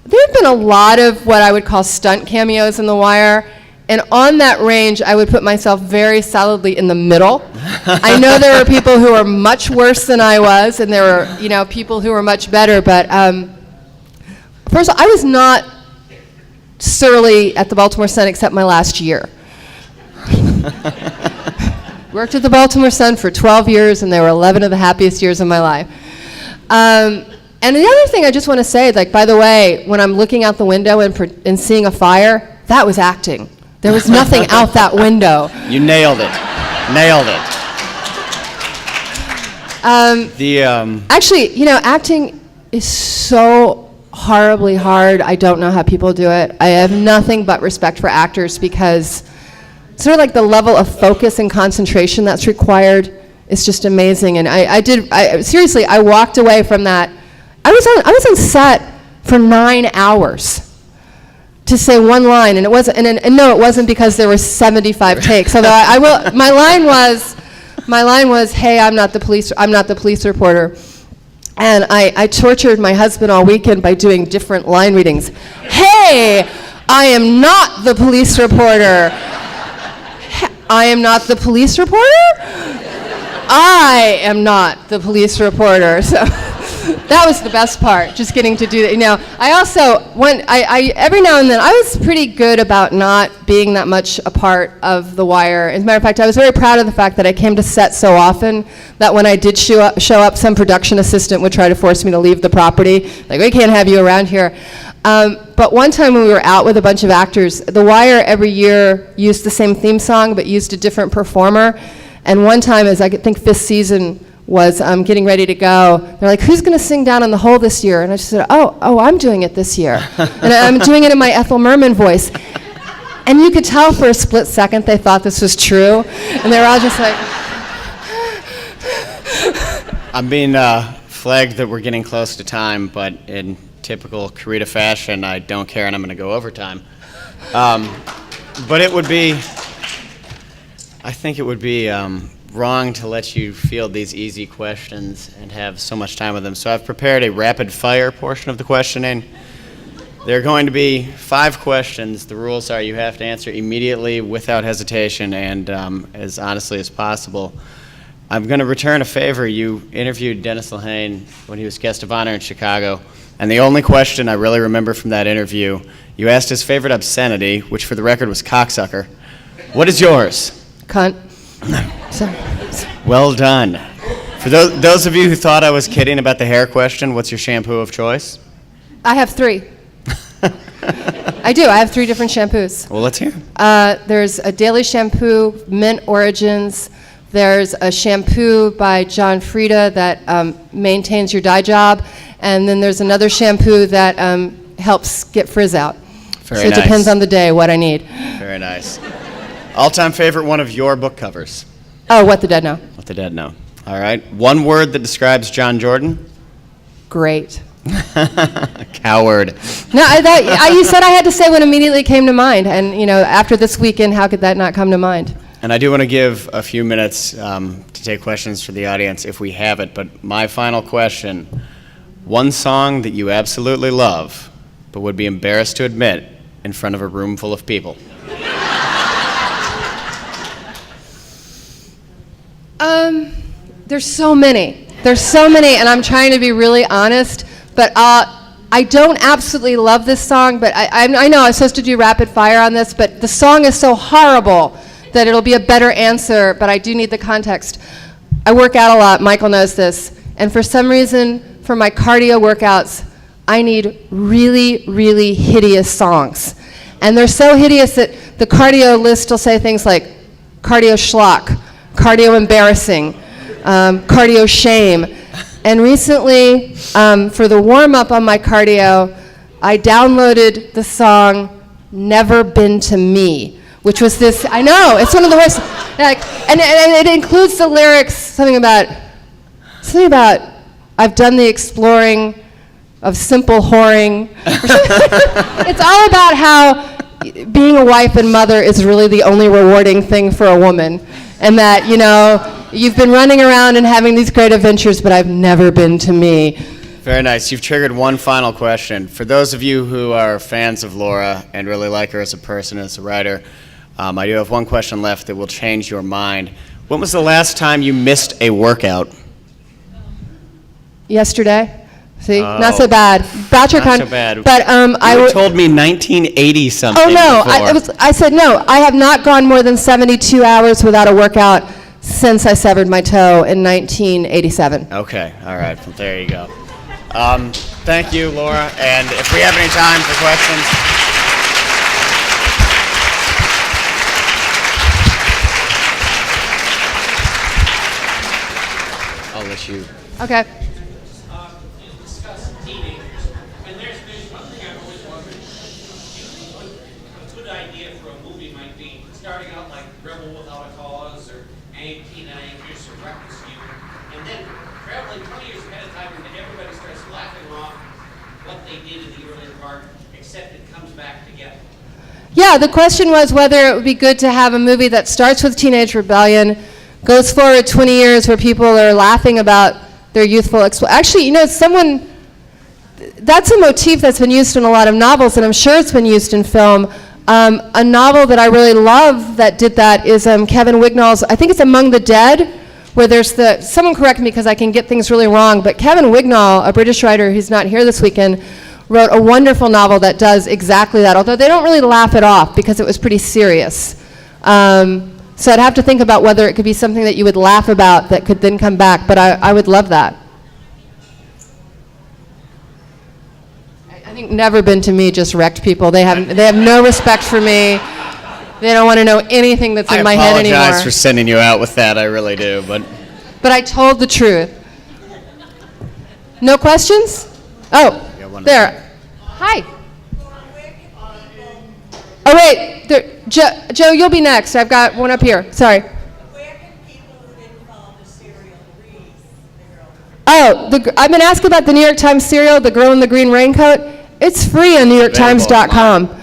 there have been a lot of what I would call stunt cameos in The Wire, and on that range, I would put myself very solidly in the middle. I know there were people who were much worse than I was, and there were, people who were much better, but first of all, I was not surly at the Baltimore Sun except my last year. Worked at the Baltimore Sun for 12 years, and they were 11 of the happiest years of my life. And the other thing I just want to say, by the way, when I'm looking out the window and seeing a fire, that was acting. There was nothing out that window. You nailed it. Nailed it. Actually, acting is so horribly hard. I don't know how people do it. I have nothing but respect for actors because sort of like the level of focus and concentration that's required is just amazing. And seriously, I walked away from that. I was on set for 9 hours to say one line, and it wasn't. And no, it wasn't because there were 75 takes. Although my line was, "Hey, I'm not the police reporter." And I tortured my husband all weekend by doing different line readings. "Hey, I am not the police reporter. I am not the police reporter? I am not the police reporter." So that was the best part, just getting to do that. I also, every now and then, I was pretty good about not being that much a part of The Wire. As a matter of fact, I was very proud of the fact that I came to set so often that when I did show up, some production assistant would try to force me to leave the property. Like, we can't have you around here. But one time when we were out with a bunch of actors, The Wire every year used the same theme song, but used a different performer. And one time, as I think 5th season was getting ready to go, they're like, "Who's going to sing Down in the Hole this year?" And I just said, oh, I'm doing it this year. And I'm doing it in my Ethel Merman voice. And you could tell for a split second they thought this was true. And they were all just like... I'm being flagged that we're getting close to time, but in typical Koryta fashion, I don't care, and I'm going to go overtime. But I think it would be wrong to let you field these easy questions and have so much time with them. So I've prepared a rapid fire portion of the questioning. There are going to be 5 questions. The rules are you have to answer immediately, without hesitation, and as honestly as possible. I'm going to return a favor. You interviewed Dennis Lehane when he was guest of honor in Chicago, and the only question I really remember from that interview, you asked his favorite obscenity, which for the record was cocksucker. What is yours? Cunt. Well done. For those of you who thought I was kidding about the hair question, what's your shampoo of choice? I have 3. I do. I have 3 different shampoos. Well, let's hear. There's a daily shampoo, Mint Origins. There's a shampoo by John Frieda that maintains your dye job. And then there's another shampoo that helps get frizz out. Very so it nice. depends on the day, what I need. Very nice. All-time favorite one of your book covers? Oh, What the Dead Know. What the Dead Know. All right. One word that describes John Jordan? Great. Coward. No, you said I had to say what immediately came to mind. And, after this weekend, how could that not come to mind? And I do want to give a few minutes to take questions from the audience if we have it. But my final question, one song that you absolutely love but would be embarrassed to admit in front of a room full of people. There's so many, and I'm trying to be really honest, But I don't absolutely love this song, but I know I'm supposed to do rapid fire on this, but the song is so horrible that it'll be a better answer, but I do need the context. I work out a lot, Michael knows this, and for some reason, for my cardio workouts, I need really, really hideous songs. And they're so hideous that the cardio list will say things like cardio schlock, cardio embarrassing, cardio shame. And recently, for the warm-up on my cardio, I downloaded the song Never Been to Me, which was this, I know, it's one of the worst, and it includes the lyrics, something about, I've done the exploring of simple whoring. It's all about how being a wife and mother is really the only rewarding thing for a woman. And that, you've been running around and having these great adventures, but I've never been to me. Very nice. You've triggered one final question. For those of you who are fans of Laura and really like her as a person, as a writer, I do have one question left that will change your mind. When was the last time you missed a workout? Yesterday. See, not so bad. Bouchercon. Not so bad. But you told me 1980 something. Oh no, before. I said no. I have not gone more than 72 hours without a workout since I severed my toe in 1987. Okay, all right. Well, there you go. Thank you, Laura. And if we have any time for questions. I'll let you. Okay. Yeah, the question was whether it would be good to have a movie that starts with teenage rebellion, goes forward 20 years where people are laughing about their youthful Actually, that's a motif that's been used in a lot of novels, and I'm sure it's been used in film. A novel that I really love that did that is Kevin Wignall's, I think it's Among the Dead, where there's someone correct me because I can get things really wrong, but Kevin Wignall, a British writer who's not here this weekend, wrote a wonderful novel that does exactly that, although they don't really laugh it off because it was pretty serious. So I'd have to think about whether it could be something that you would laugh about that could then come back, but I would love that. I think Never Been to Me just wrecked people. They have no respect for me. They don't want to know anything that's in my head anymore. I apologize for sending you out with that, I really do, but I told the truth. No questions? Oh, there. Hi. Oh, wait. Joe, you'll be next. I've got one up here. Sorry. Where can people who didn't follow the serial read the girl? Oh, I've been asked about the New York Times serial, The Girl in the Green Raincoat. It's free on NewYorkTimes.com.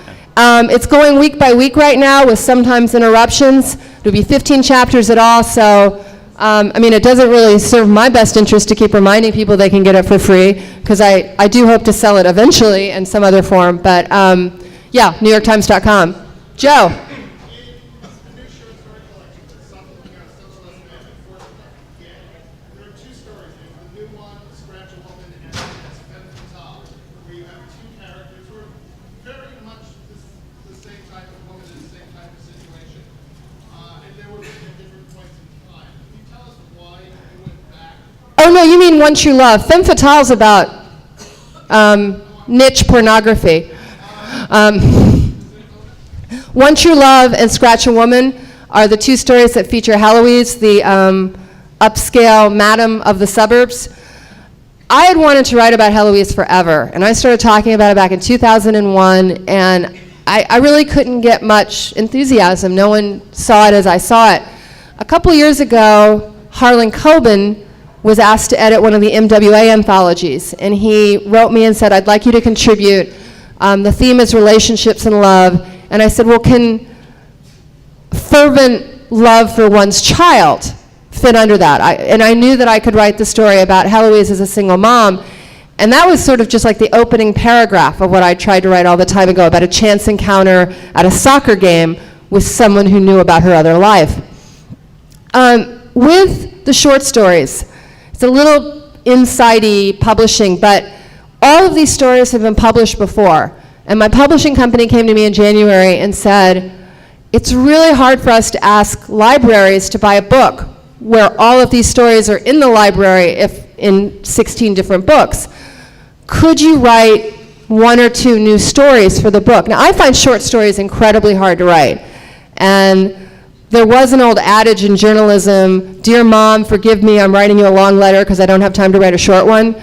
It's going week by week right now with sometimes interruptions. It'll be 15 chapters at all, so it doesn't really serve my best interest to keep reminding people they can get it for free, because I do hope to sell it eventually in some other form. But yeah, NewYorkTimes.com. Joe. Oh, no, you mean One True Love. Femme Fatale's about niche pornography. One True Love and Scratch a Woman are the two stories that feature Heloise, the upscale madam of the suburbs. I had wanted to write about Heloise forever, and I started talking about it back in 2001, and I really couldn't get much enthusiasm. No one saw it as I saw it. A couple years ago, Harlan Coben was asked to edit one of the MWA anthologies, and he wrote me and said, I'd like you to contribute. The theme is relationships and love. And I said, well, can fervent love for one's child fit under that? And I knew that I could write the story about Heloise as a single mom. And that was sort of just like the opening paragraph of what I tried to write all the time ago about a chance encounter at a soccer game with someone who knew about her other life. With the short stories, it's a little inside-y publishing, but all of these stories have been published before. And my publishing company came to me in January and said, it's really hard for us to ask libraries to buy a book where all of these stories are in the library if in 16 different books. Could you write 1 or 2 new stories for the book? Now, I find short stories incredibly hard to write. And there was an old adage in journalism, dear mom, forgive me, I'm writing you a long letter because I don't have time to write a short one.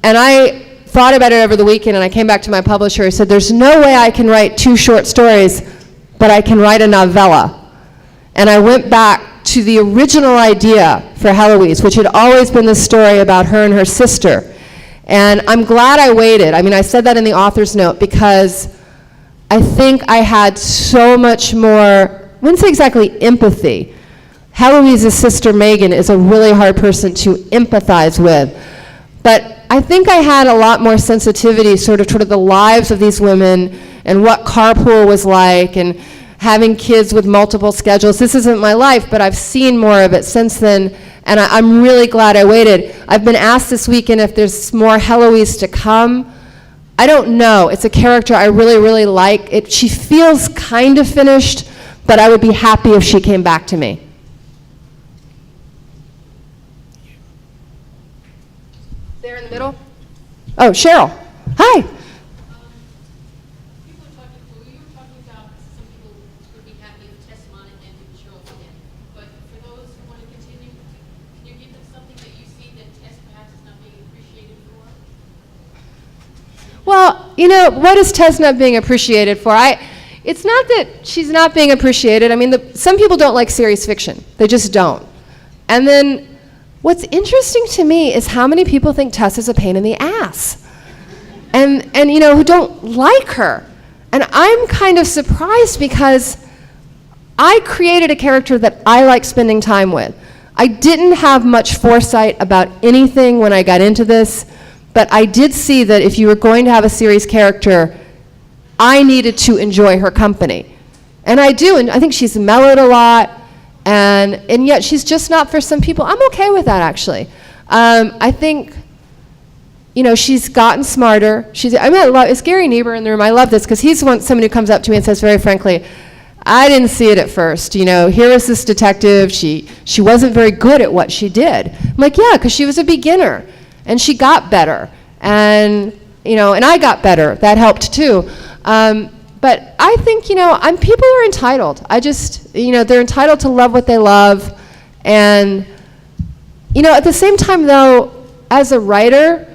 And I thought about it over the weekend, and I came back to my publisher. I said, there's no way I can write 2 short stories, but I can write a novella. And I went back to the original idea for Heloise, which had always been this story about her and her sister. And I'm glad I waited. I mean, I said that in the author's note because I think I had so much more, I wouldn't say exactly empathy. Heloise's sister Megan is a really hard person to empathize with. But I think I had a lot more sensitivity sort of toward the lives of these women and what carpool was like and having kids with multiple schedules. This isn't my life, but I've seen more of it since then, and I'm really glad I waited. I've been asked this weekend if there's more Heloise to come. I don't know. It's a character I really, really like. She feels kind of finished, but I would be happy if she came back to me. There in the middle? Oh, Cheryl. Hi. People are talking, well, you were talking about some people would be happy if Tess Monaghan didn't show up again. But for those who want to continue, can you give them something that you see that Tess perhaps is not being appreciated for? Well, you know, what is Tess not being appreciated for? It's not that she's not being appreciated. I mean, some people don't like serious fiction. They just don't. And then what's interesting to me is how many people think Tess is a pain in the ass. And you know, who don't like her. And I'm kind of surprised because I created a character that I like spending time with. I didn't have much foresight about anything when I got into this, but I did see that if you were going to have a series character, I needed to enjoy her company. And I do, and I think she's mellowed a lot, and yet she's just not for some people. I'm okay with that, actually. I think, you know, she's gotten smarter. It's Gary Niebuhr in the room. I love this because he's someone who comes up to me and says very frankly, I didn't see it at first. You know, here is this detective. She wasn't very good at what she did. I'm like, yeah, because she was a beginner, and she got better, and you know, and I got better. That helped too. But I think, you know, people are entitled. You know, they're entitled to love what they love, and you know, at the same time, though, as a writer,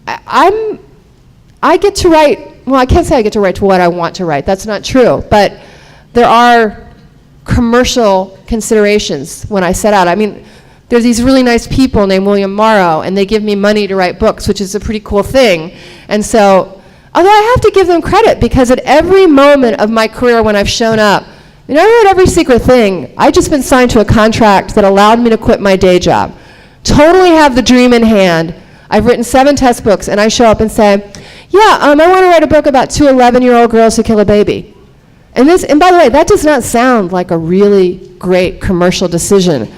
I get to write, well, I can't say I get to write to what I want to write. That's not true. But there are commercial considerations when I set out. I mean, there's these really nice people named William Morrow, and they give me money to write books, which is a pretty cool thing. And so, although I have to give them credit, because at every moment of my career when I've shown up, you know, I wrote Every Secret Thing. I've just been signed to a contract that allowed me to quit my day job. Totally have the dream in hand. I've written 7 test books, and I show up and say, yeah, I want to write a book about 2 11-year-old girls who kill a baby. And by the way, that does not sound like a really great commercial decision.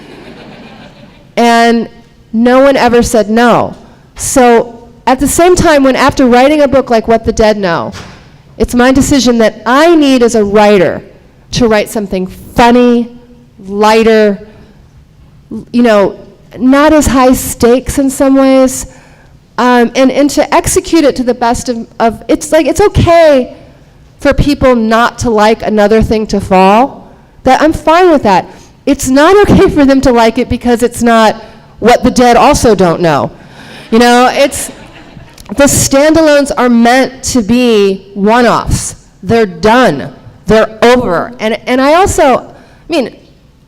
And no one ever said no. So at the same time, when after writing a book like What the Dead Know, it's my decision that I need as a writer to write something funny, lighter, you know, not as high stakes in some ways, and to execute it to the best of it's like, it's okay for people not to like Another Thing to Fall. That I'm fine with that. It's not okay for them to like it because it's not What the Dead Also Don't Know. You know, the standalones are meant to be one-offs. They're done. They're over. And I also,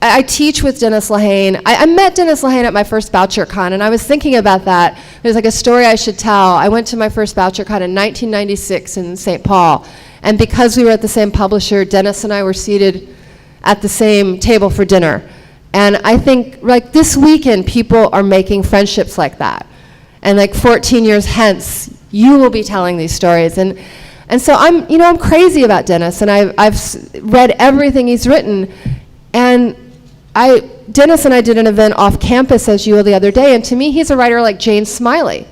I teach with Dennis Lehane. I met Dennis Lehane at my first Bouchercon, and I was thinking about that. There's like a story I should tell. I went to my first Bouchercon in 1996 in St. Paul, and because we were at the same publisher, Dennis and I were seated at the same table for dinner. And I think, like, this weekend, people are making friendships like that. And like 14 years hence, you will be telling these stories. And so I'm crazy about Dennis, and I've read everything he's written. And Dennis and I did an event off campus, as you will, the other day, and to me, he's a writer like Jane Smiley.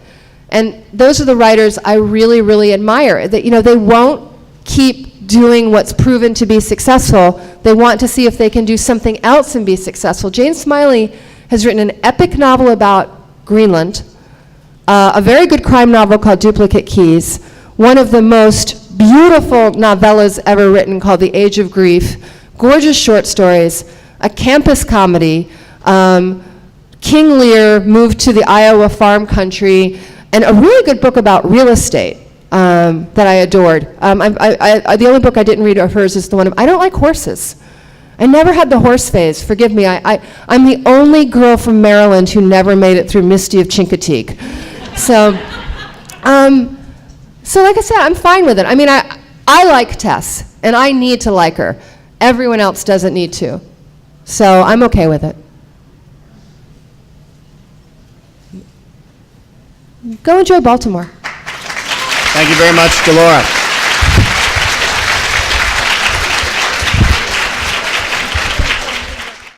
And those are the writers I really, really admire. That, you know, they won't keep doing what's proven to be successful. They want to see if they can do something else and be successful. Jane Smiley has written an epic novel about Greenland, a very good crime novel called Duplicate Keys, one of the most beautiful novellas ever written called The Age of Grief, gorgeous short stories, a campus comedy, King Lear moved to the Iowa farm country, and a really good book about real estate that I adored. The only book I didn't read of hers is the one of, I don't like horses. I never had the horse phase, forgive me. I'm the only girl from Maryland who never made it through Misty of Chincoteague. So like I said, I'm fine with it. I mean, I like Tess, and I need to like her. Everyone else doesn't need to. So I'm okay with it. Go enjoy Baltimore. Thank you very much, Delora.